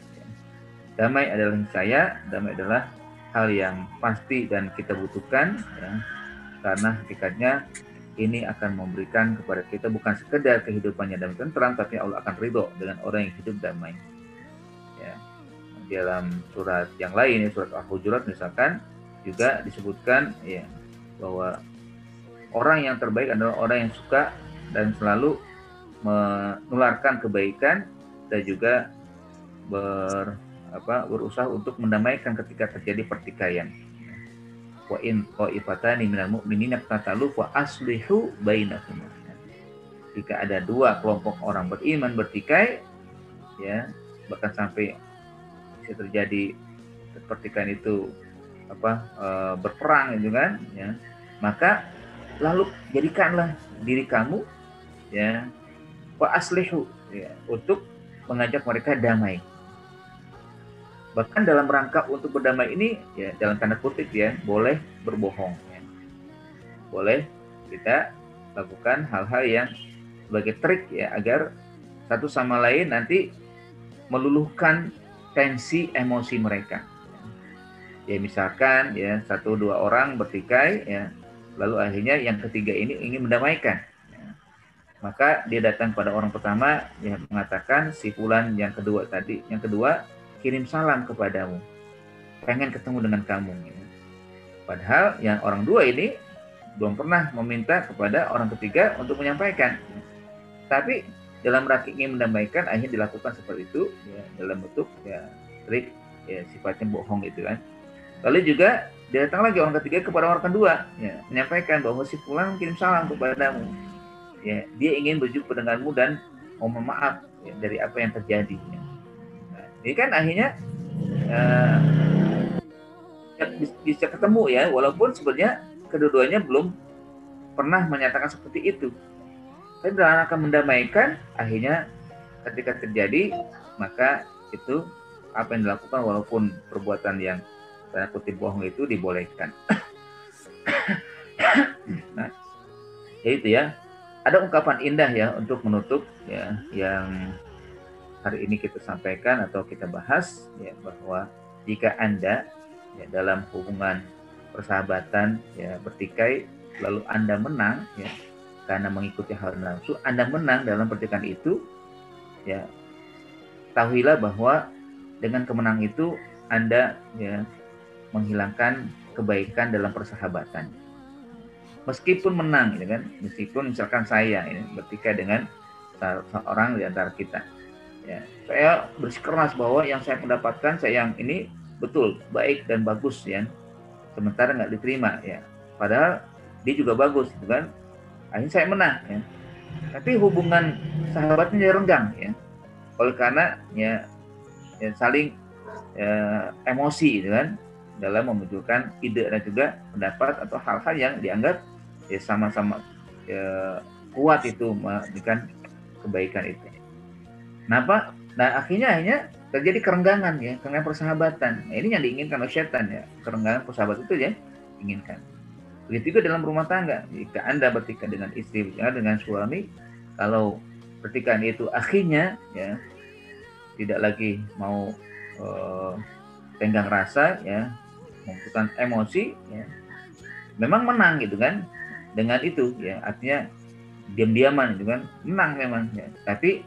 Damai adalah niscaya, damai adalah hal yang pasti dan kita butuhkan ya, karena hakikatnya ini akan memberikan kepada kita bukan sekedar kehidupannya damai tentram, tapi Allah akan ridho dengan orang yang hidup damai. Ya. Dalam surat yang lain, surat Al-Hujurat misalkan, juga disebutkan ya bahwa orang yang terbaik adalah orang yang suka dan selalu menularkan kebaikan dan juga berusaha untuk mendamaikan ketika terjadi pertikaian. Wa in qa'ifatani minal mu'minina qatalu fa aslihu bainahum. Jika ada dua kelompok orang beriman bertikai ya, bahkan sampai bisa terjadi pertikaian itu berperang gitu kan ya, maka lalu jadikanlah diri kamu ya wa aslihu ya, untuk mengajak mereka damai. Bahkan dalam rangka untuk berdamai ini ya dalam tanda kutip ya boleh berbohong ya. Boleh kita lakukan hal-hal yang sebagai trik ya agar satu sama lain nanti meluluhkan tensi emosi mereka. Ya misalkan ya 1-2 orang bertikai ya, lalu akhirnya yang ketiga ini ingin mendamaikan. Ya. Maka dia datang pada orang pertama yang mengatakan si fulan yang kedua tadi, yang kedua kirim salam kepadamu, pengen ketemu dengan kamu. Ya. Padahal yang orang dua ini belum pernah meminta kepada orang ketiga untuk menyampaikan. Ya. Tapi dalam rangka ingin mendamaikan akhirnya dilakukan seperti itu ya, dalam bentuk ya trik ya sifatnya bohong itu kan. Lalu juga datang lagi orang ketiga kepada orang kedua, ya, menyampaikan bahwa si fulan kirim salam kepadamu. Ya, dia ingin berjumpa denganmu dan mohon maaf ya, dari apa yang terjadi. Ya. Nah, ini kan akhirnya bisa ketemu ya, walaupun sebenarnya kedua-duanya belum pernah menyatakan seperti itu. Tapi dalam akan mendamaikan, akhirnya ketika terjadi, maka itu apa yang dilakukan walaupun perbuatan yang tanda kutip bohong itu dibolehkan. Nah, ya itu ya. Ada ungkapan indah ya untuk menutup ya yang hari ini kita sampaikan atau kita bahas ya bahwa jika Anda ya dalam hubungan persahabatan ya bertikai lalu Anda menang ya karena mengikuti hawa nafsu, Anda menang dalam pertikaian itu ya tahuilah bahwa dengan kemenangan itu Anda ya menghilangkan kebaikan dalam persahabatan. Meskipun menang, gitu kan, meskipun misalkan saya ini bertikai dengan seorang di antara kita, ya, saya bersikeras bahwa yang saya mendapatkan, saya yang ini betul, baik dan bagus, ya, sementara nggak diterima, ya, padahal dia juga bagus, gitu kan, akhirnya saya menang, ya, tapi hubungan sahabatnya renggang, ya, oleh karena ya saling emosi, gitu kan, dalam memunculkan ide dan juga pendapat atau hal-hal yang dianggap ya sama-sama ya, kuat itu memberikan kebaikan itu. Kenapa? Nah akhirnya terjadi kerenggangan ya, kerenggangan persahabatan. Nah, ini yang diinginkan oleh setan ya, kerenggangan persahabatan itu ya inginkan. Begitu juga dalam rumah tangga. Jika Anda bertikai dengan istri, ya, dengan suami, kalau pertikaian itu akhirnya ya tidak lagi mau tenggang rasa ya, membutuhkan emosi ya, memang menang gitu kan dengan itu ya, artinya diam-diaman gitu kan menang memang ya, tapi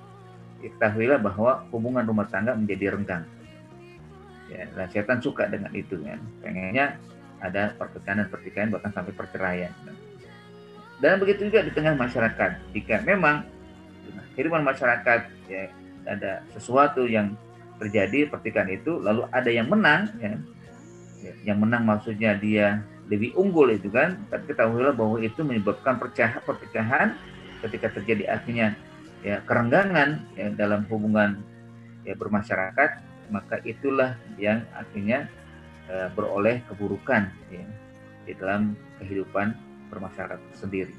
ketahuilah bahwa hubungan rumah tangga menjadi renggang ya, dan setan suka dengan itu kan, pengennya ada pertikaian bahkan sampai perceraian. Dan begitu juga di tengah masyarakat, jika memang kehidupan masyarakat ya ada sesuatu yang terjadi pertikaian itu lalu ada yang menang ya, yang menang maksudnya dia lebih unggul itu kan, tapi ketahuilah bahwa itu menyebabkan perpecahan ketika terjadi akhirnya ya kerenggangan ya, dalam hubungan ya bermasyarakat, maka itulah yang akhirnya beroleh keburukan ya, di dalam kehidupan bermasyarakat sendiri.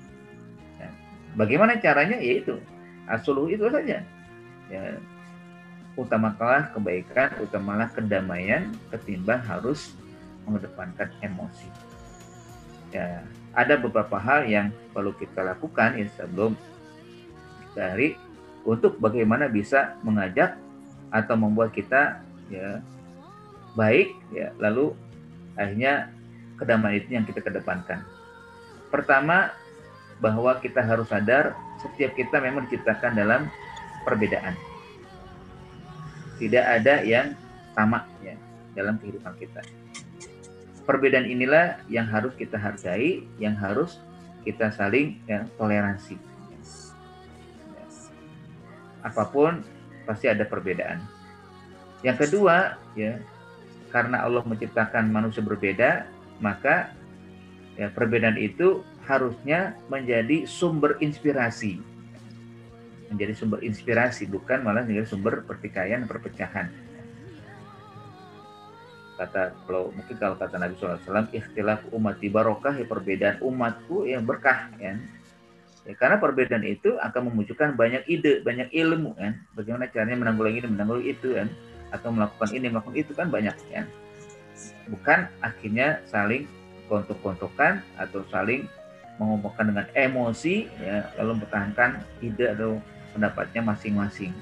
Ya. Bagaimana caranya? Yaitu asuluh itu saja ya, utamakanlah kebaikan, utamalah kedamaian ketimbang harus mengedepankan emosi. Ya, ada beberapa hal yang perlu kita lakukan ya sebelum dari untuk bagaimana bisa mengajak atau membuat kita ya baik ya, lalu akhirnya kedamaian itu yang kita kedepankan. Pertama, bahwa kita harus sadar setiap kita memang diciptakan dalam perbedaan. Tidak ada yang sama ya dalam kehidupan kita. Perbedaan inilah yang harus kita hargai, yang harus kita saling ya, toleransi. Ya. Apapun pasti ada perbedaan. Yang kedua, ya, karena Allah menciptakan manusia berbeda, maka ya, perbedaan itu harusnya menjadi sumber inspirasi. Menjadi sumber inspirasi, bukan malah menjadi sumber pertikaian, perpecahan. kalau kata Nabi SAW, ikhtilaf ummati barokah, ya perbedaan umatku yang berkah, ya. Ya, karena perbedaan itu akan memunculkan banyak ide, banyak ilmu, kan. Bagaimana caranya menanggulangi ini, menanggulangi itu, kan, atau melakukan ini, melakukan itu, kan banyak, kan. Bukan akhirnya saling kontok-kontokan atau saling mengomongkan dengan emosi, ya, lalu mempertahankan ide atau pendapatnya masing-masing.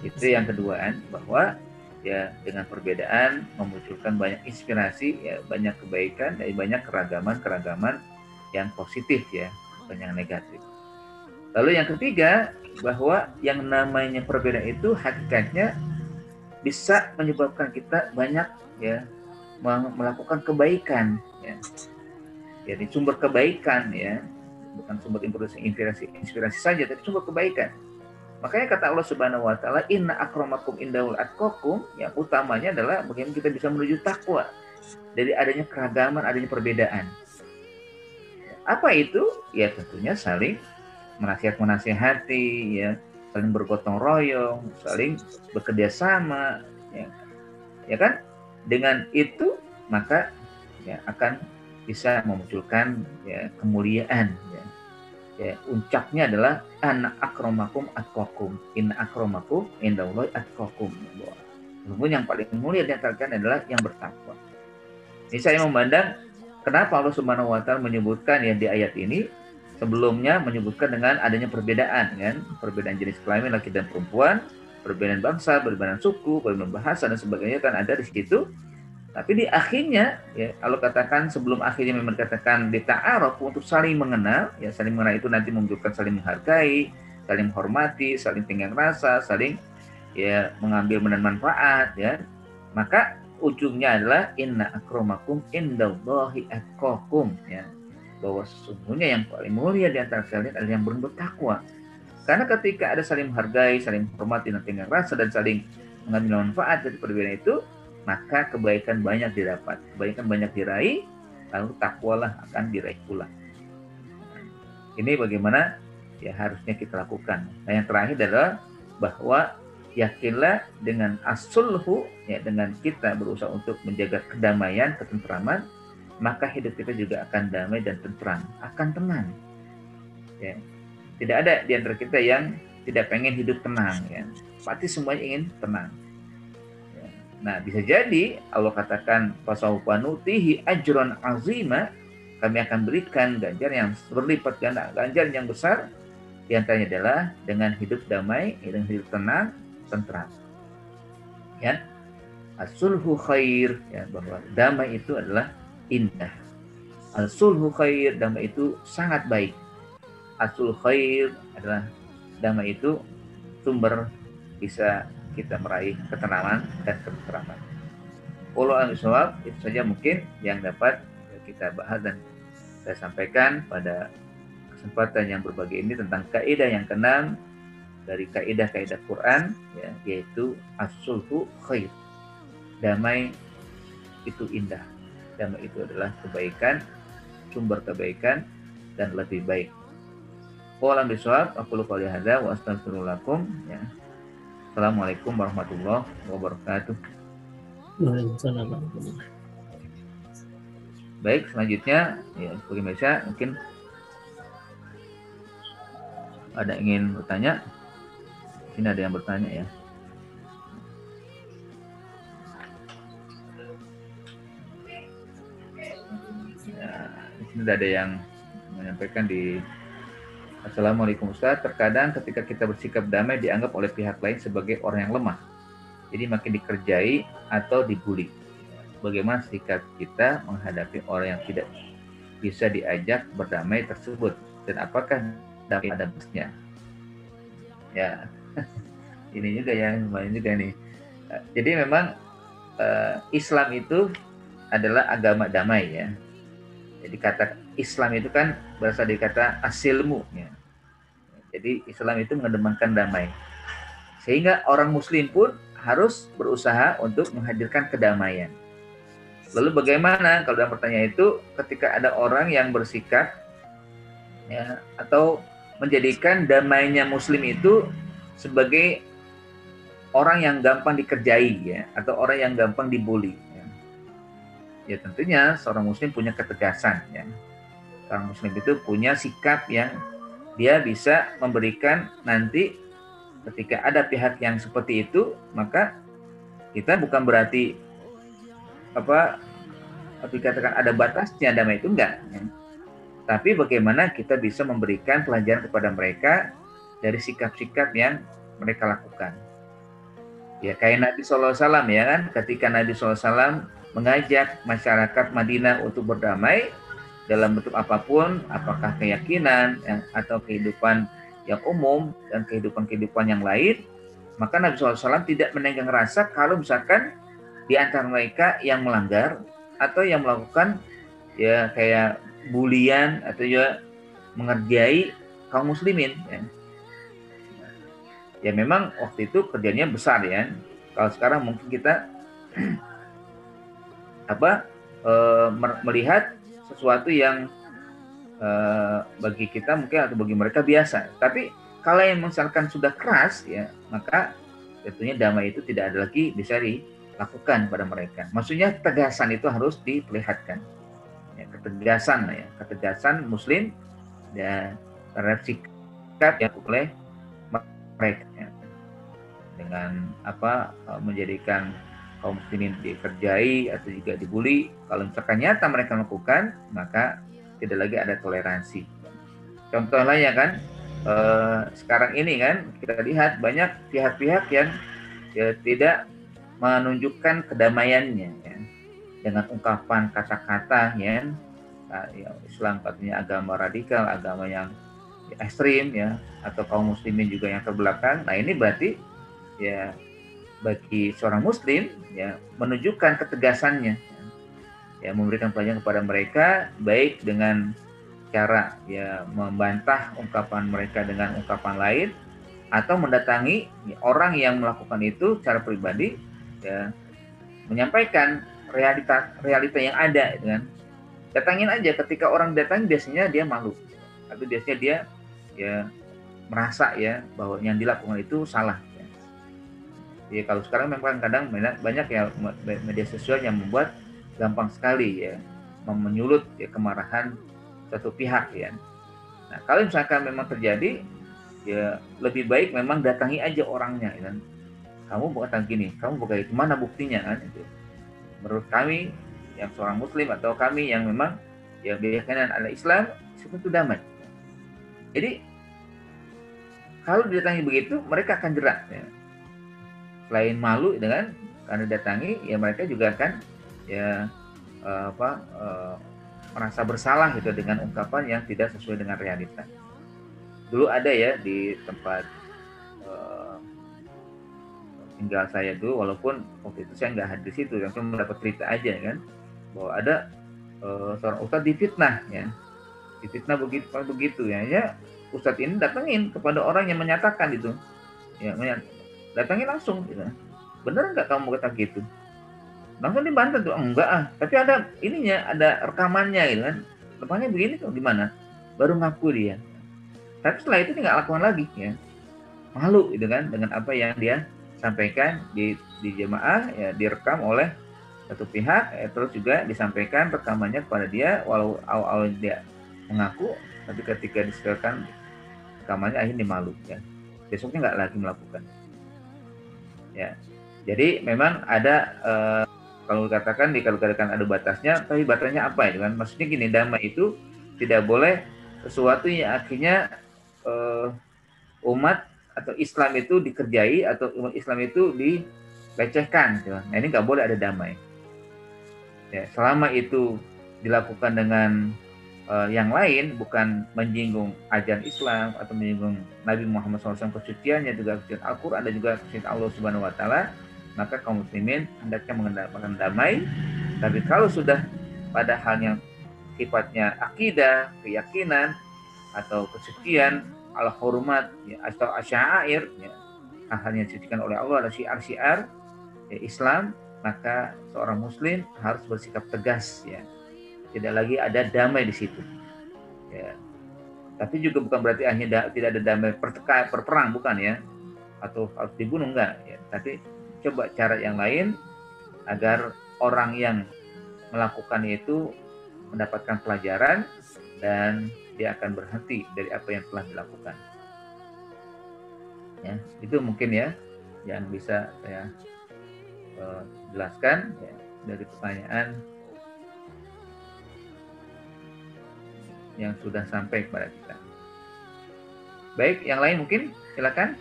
Itu yang kedua, kan, bahwa ya dengan perbedaan memunculkan banyak inspirasi, ya, banyak kebaikan dan banyak keragaman yang positif, ya, bukan yang negatif. Lalu yang ketiga, bahwa yang namanya perbedaan itu hakikatnya bisa menyebabkan kita banyak, ya, melakukan kebaikan, ya. Jadi sumber kebaikan, ya, bukan sumber inspirasi saja, tapi sumber kebaikan. Makanya kata Allah Subhanahu wa taala, inna akramakum indahul atqakum, yang utamanya adalah bagaimana kita bisa menuju takwa dari adanya keragaman, adanya perbedaan. Apa itu? Ya tentunya saling menasihati, ya, saling bergotong royong, saling bekerja sama, ya, ya kan? Dengan itu maka ya akan bisa memunculkan, ya, kemuliaan, ya. Ya, uncapnya adalah anak akramakum atqakum, inna akramakum indallahi atqakum. Sesungguhnya yang paling mulia di antara kalian adalah yang bertakwa. Ini saya memandang kenapa Allah Subhanahu wa taala menyebutkan, ya, di ayat ini sebelumnya menyebutkan dengan adanya perbedaan, kan, perbedaan jenis kelamin laki dan perempuan, perbedaan bangsa, perbedaan suku, perbedaan bahasa dan sebagainya, kan ada di situ. Tapi di akhirnya, ya, kalau katakan sebelum akhirnya memang dikatakan dita'aruf untuk saling mengenal, ya, saling mengenal itu nanti menunjukkan saling menghargai, saling menghormati, saling tenggang rasa, saling, ya, mengambil manfaat, ya. Maka ujungnya adalah inna akramakum indallahi atqakum, ya. Bahwa sesungguhnya yang paling mulia di antara kalian adalah yang bertakwa. Karena ketika ada saling menghargai, saling menghormati dan tenggang rasa dan saling mengambil manfaat dari perbedaan itu, maka kebaikan banyak didapat, kebaikan banyak diraih, lalu takwalah akan diraih pula. Ini bagaimana, ya, harusnya kita lakukan. Nah, yang terakhir adalah bahwa yakinlah dengan as-sulhu, ya, dengan kita berusaha untuk menjaga kedamaian, ketentraman, maka hidup kita juga akan damai dan tentram, akan tenang. Ya. Tidak ada di antara kita yang tidak pengen hidup tenang, ya. Pasti semuanya ingin tenang. Nah, bisa jadi Allah katakan fasawfa nutihi ajran azima, kami akan berikan ganjar yang berlipat ganda, ganjar yang besar. Di antaranya adalah dengan hidup damai, dengan hidup tenang, tentram. Ya, as-sulhu khair, ya, bahwa damai itu adalah indah. As-sulhu khair, damai itu sangat baik. As-sulhu khair adalah damai itu sumber bisa kita meraih ketenangan dan ketenteraman. Wallahu a'lam bishawab, itu saja mungkin yang dapat kita bahas dan saya sampaikan pada kesempatan yang berbahagia ini tentang kaidah yang keenam dari kaidah-kaidah Quran, ya, yaitu as-sulhu khair. Damai itu indah. Damai itu adalah kebaikan, sumber kebaikan dan lebih baik. Wallahu a'lam bishawab, aku qouli hadza wa astaghfirullah lakum, ya. Assalamualaikum warahmatullahi wabarakatuh. Waalaikumsalam. Baik, selanjutnya, ya, sebagai biasa mungkin ada ingin bertanya. Ini ada yang bertanya, ya. Ya, di sini ada yang menyampaikan di Assalamualaikum Ustaz, terkadang ketika kita bersikap damai dianggap oleh pihak lain sebagai orang yang lemah. Jadi makin dikerjai atau dibully. Bagaimana sikap kita menghadapi orang yang tidak bisa diajak berdamai tersebut? Dan apakah damai ada batasnya? Ya, ini juga ya, lumayan juga nih. Jadi memang Islam itu adalah agama damai, ya. Jadi kata Islam itu kan berasal dari kata asilmu, ya. Jadi Islam itu mengedepankan damai. Sehingga orang muslim pun harus berusaha untuk menghadirkan kedamaian. Lalu bagaimana kalau dalam pertanyaan itu ketika ada orang yang bersikap, ya, atau menjadikan damainya muslim itu sebagai orang yang gampang dikerjai, ya, atau orang yang gampang dibully, ya. ya tentunya seorang muslim punya ketegasan ya. Seorang muslim itu punya sikap yang dia bisa memberikan nanti ketika ada pihak yang seperti itu, maka kita bukan berarti apa dikatakan ada batasnya damai itu enggak ya. Tapi bagaimana kita bisa memberikan pelajaran kepada mereka dari sikap-sikap yang mereka lakukan. Ya kayak Nabi SAW ya kan, ketika Nabi SAW mengajak masyarakat Madinah untuk berdamai dalam bentuk apapun, apakah keyakinan atau kehidupan yang umum dan kehidupan-kehidupan yang lain, maka Nabi SAW tidak menenggang rasa kalau misalkan di antara mereka yang melanggar atau yang melakukan ya kayak bulian atau ya mengerjai kaum muslimin ya. Ya memang waktu itu kerjanya besar ya. Kalau sekarang mungkin kita melihat sesuatu yang bagi kita mungkin atau bagi mereka biasa. Tapi kalau yang misalkan sudah keras ya, maka tentunya damai itu tidak ada lagi bisa dilakukan pada mereka. Maksudnya ketegasan itu harus diperlihatkan. Ya, ketegasan muslim dan terhadap sikap yang oleh mereka ya. Dengan menjadikan kaum muslimin dikerjai atau juga dibully, kalau misalkan nyata mereka melakukan, maka tidak lagi ada toleransi. Contoh lainnya kan sekarang ini kan kita lihat banyak pihak-pihak yang ya, tidak menunjukkan kedamaiannya ya, dengan ungkapan kata-kata ya, Islam katanya agama radikal, agama yang ekstrim ya, atau kaum muslimin juga yang terbelakang. Nah ini berarti ya bagi seorang muslim ya menunjukkan ketegasannya ya, memberikan pelajaran kepada mereka baik dengan cara ya membantah ungkapan mereka dengan ungkapan lain atau mendatangi ya, orang yang melakukan itu secara pribadi ya, menyampaikan realita yang ada kan. Datangin aja, ketika orang datang biasanya dia malu atau biasanya dia ya merasa ya bahwa yang dilakukan itu salah ya. Jadi kalau sekarang memang kadang banyak ya media sosial yang membuat gampang sekali ya menyulut ya kemarahan satu pihak ya. Nah kalau misalkan memang terjadi ya lebih baik memang datangi aja orangnya ya. Kamu bukan gini, kamu bukan itu, mana buktinya kan itu. Menurut kami yang seorang muslim atau kami yang memang yang keyakinan ala Islam itu damai. Jadi kalau didatangi begitu mereka akan jerak ya. Selain malu dengan karena datangi ya mereka juga akan ya merasa bersalah gitu dengan ungkapan yang tidak sesuai dengan realita. Dulu ada ya di tempat tinggal saya dulu, walaupun waktu itu saya nggak hadir di situ, yang cuma dapat cerita aja kan bahwa ada seorang ustadz difitnah ya, difitnah begitu ya, ustadz ini datangin kepada orang yang menyatakan itu ya, datangin langsung gitu. Bener nggak kamu kata gitu? Langsung dibantah tuh, enggak tapi ada ininya, ada rekamannya gitu kan, rekamannya begini tuh gimana, baru ngaku dia. Tapi setelah itu dia nggak lakukan lagi ya, malu gitu kan dengan apa yang dia sampaikan di jemaah ya, direkam oleh satu pihak ya, terus juga disampaikan rekamannya kepada dia, walau awal dia mengaku, tapi ketika disetelkan rekamannya akhirnya malu ya, besoknya nggak lagi melakukan ya. Jadi memang ada kalau dikatakan ada batasnya, tapi batasnya apa ya kan? Maksudnya gini, damai itu tidak boleh sesuatu yang akhirnya umat atau Islam itu dikerjai atau umat Islam itu dilecehkan. Gitu. Nah ini nggak boleh ada damai. Ya, selama itu dilakukan dengan yang lain, bukan menyinggung ajaran Islam atau menyinggung Nabi Muhammad SAW, kesuciannya juga kesucian Al-Quran dan juga kesucian Allah Subhanahu Wa Taala, maka kaum muslimin hendaknya mengendalikan damai. Tapi kalau sudah pada hal yang sifatnya akidah, keyakinan atau kesucian, al-hurumat ya, atau asyair ya, hal yang disucikan oleh Allah, ada syiar-syiar ya, Islam, maka seorang muslim harus bersikap tegas ya. Tidak lagi ada damai di situ ya. Tapi juga bukan berarti hanya tidak ada damai perperang, bukan ya, atau harus dibunuh, enggak ya. Tapi coba cara yang lain agar orang yang melakukannya itu mendapatkan pelajaran dan dia akan berhenti dari apa yang telah dilakukan. Ya, itu mungkin ya yang bisa saya jelaskan ya, dari pertanyaan yang sudah sampai kepada kita. Baik, yang lain mungkin silakan.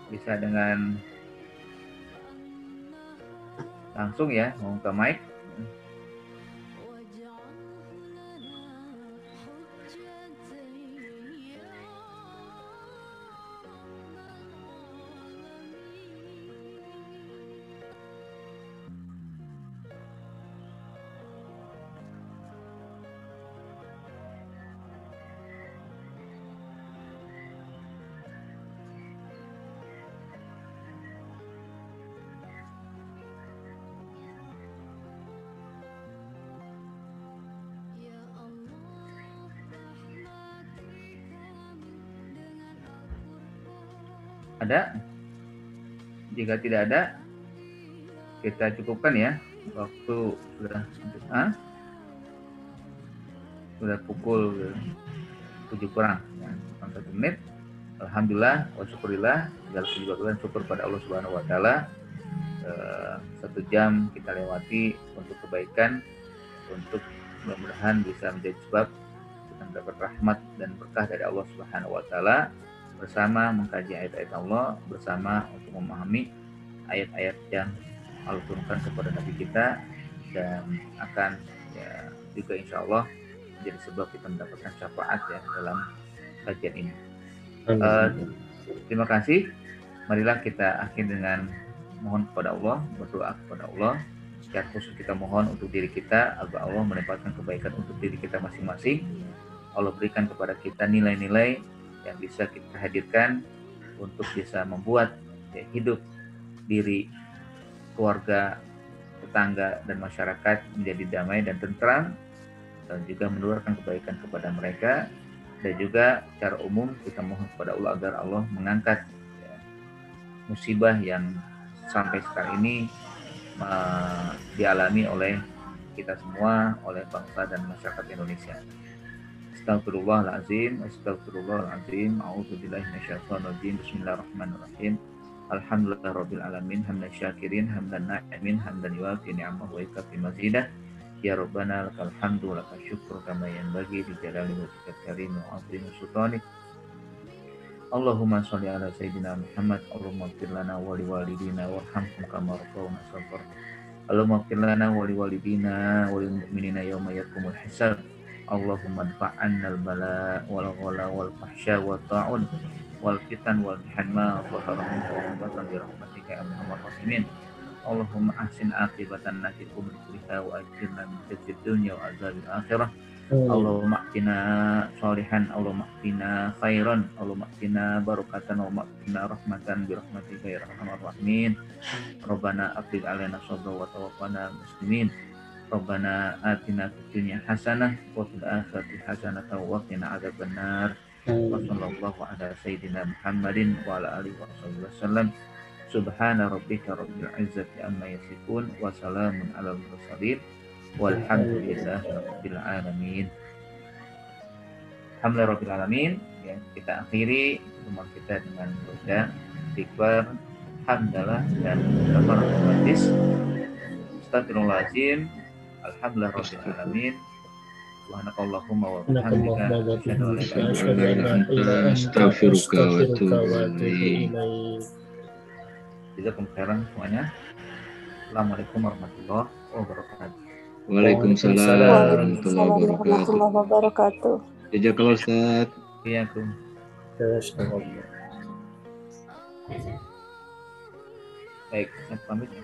Bisa dengan langsung ya, mau ke mic. Ada? Jika tidak ada, kita cukupkan ya. Waktu sudah pukul 7 kurang, ya, 1 menit. Alhamdulillah, wa syukurillah, segala puji dan syukur pada Allah Subhanahu Wa Taala. 1 jam kita lewati untuk kebaikan, untuk mudah-mudahan bisa menjadi sebab kita mendapat rahmat dan berkah dari Allah Subhanahu Wa Taala, bersama mengkaji ayat-ayat Allah, bersama untuk memahami ayat-ayat yang Allah turunkan kepada Nabi kita, dan akan ya, juga insya Allah menjadi sebab kita mendapatkan syafaat ya dalam kajian ini. Terima kasih. Marilah kita akhir dengan mohon kepada Allah, berdoa kepada Allah. Secara khusus kita mohon untuk diri kita agar Allah menempatkan kebaikan untuk diri kita masing-masing. Allah berikan kepada kita nilai-nilai yang bisa kita hadirkan untuk bisa membuat ya, hidup diri, keluarga, tetangga, dan masyarakat menjadi damai dan tentram, dan juga menularkan kebaikan kepada mereka. Dan juga secara umum kita mohon kepada Allah agar Allah mengangkat ya, musibah yang sampai sekarang ini dialami oleh kita semua, oleh bangsa dan masyarakat Indonesia. Astagfirullahaladzim, astagfirullahaladzim, a'udzubillahi minasyaitonirrajim, bismillahirrahmanirrahim. Alhamdulillahirabbil alamin, hamdan syakirin, hamdan na'imin, hamdan yuwafi ni'amahu wa yukafi mazidah. Ya Rabbana lakal hamdu wa lakal syukru kama yanbaghi li jalali wajhikal karim wa 'azimi sultanik. Allahumma sholli ala sayyidina Muhammad. Allahumma ighfir lana wa liwalidina warhamhum kama rabbawna shaghira. Allahumma ighfir lana wa liwalidina wa lil mu'minina yawma yaqumul hisab. Allahumma adfa'anna al-bala wal ghala wal fahsya wa ta'un wal fitan wal mihma wa haramna wa batan bi rahmatika ya arhamar rahimin. Allahumma ahsin aqibatan nasi umri kulliha wa ajirna min khizyid dunya wa azabil akhirah. Allahumma a'tina sholihan, Allahumma a'tina khairan, Allahumma a'tina barakatan, Allahumma a'tina rahmatan bi rahmatika ya arhamar rahimin. Rabbana afrigh 'alaina sabra wa tawaffana muslimin. Rabbana atina fid dunya hasanah wa fil akhirati hasanah wa qina adzabannar. Wa sallallahu ala sayyidina Muhammadin wa ala alihi wa sahbihi wasallam. Subhana rabbika rabbil izzati amma yasifun wa salamun alal mursalin walhamdulillahi rabbil alamin. Alhamdulillah rabbil alamin. Ya, kita akhiri pertemuan kita dengan doa istighfar, hamdalah, dan kafaratul majlis. Astagfirullahaladzim. Alhamdulillah rabbil alamin. Subhanakallahumma wa bihamdika asyhadu an la ilaha illa anta astaghfiruka wa atubu ilaik. Jazakum khairan semuanya. Assalamualaikum warahmatullahi wabarakatuh. Waalaikumsalam warahmatullahi wabarakatuh. Jazakallah Ustaz. Iya, Kum. Baik, saya pamit ya.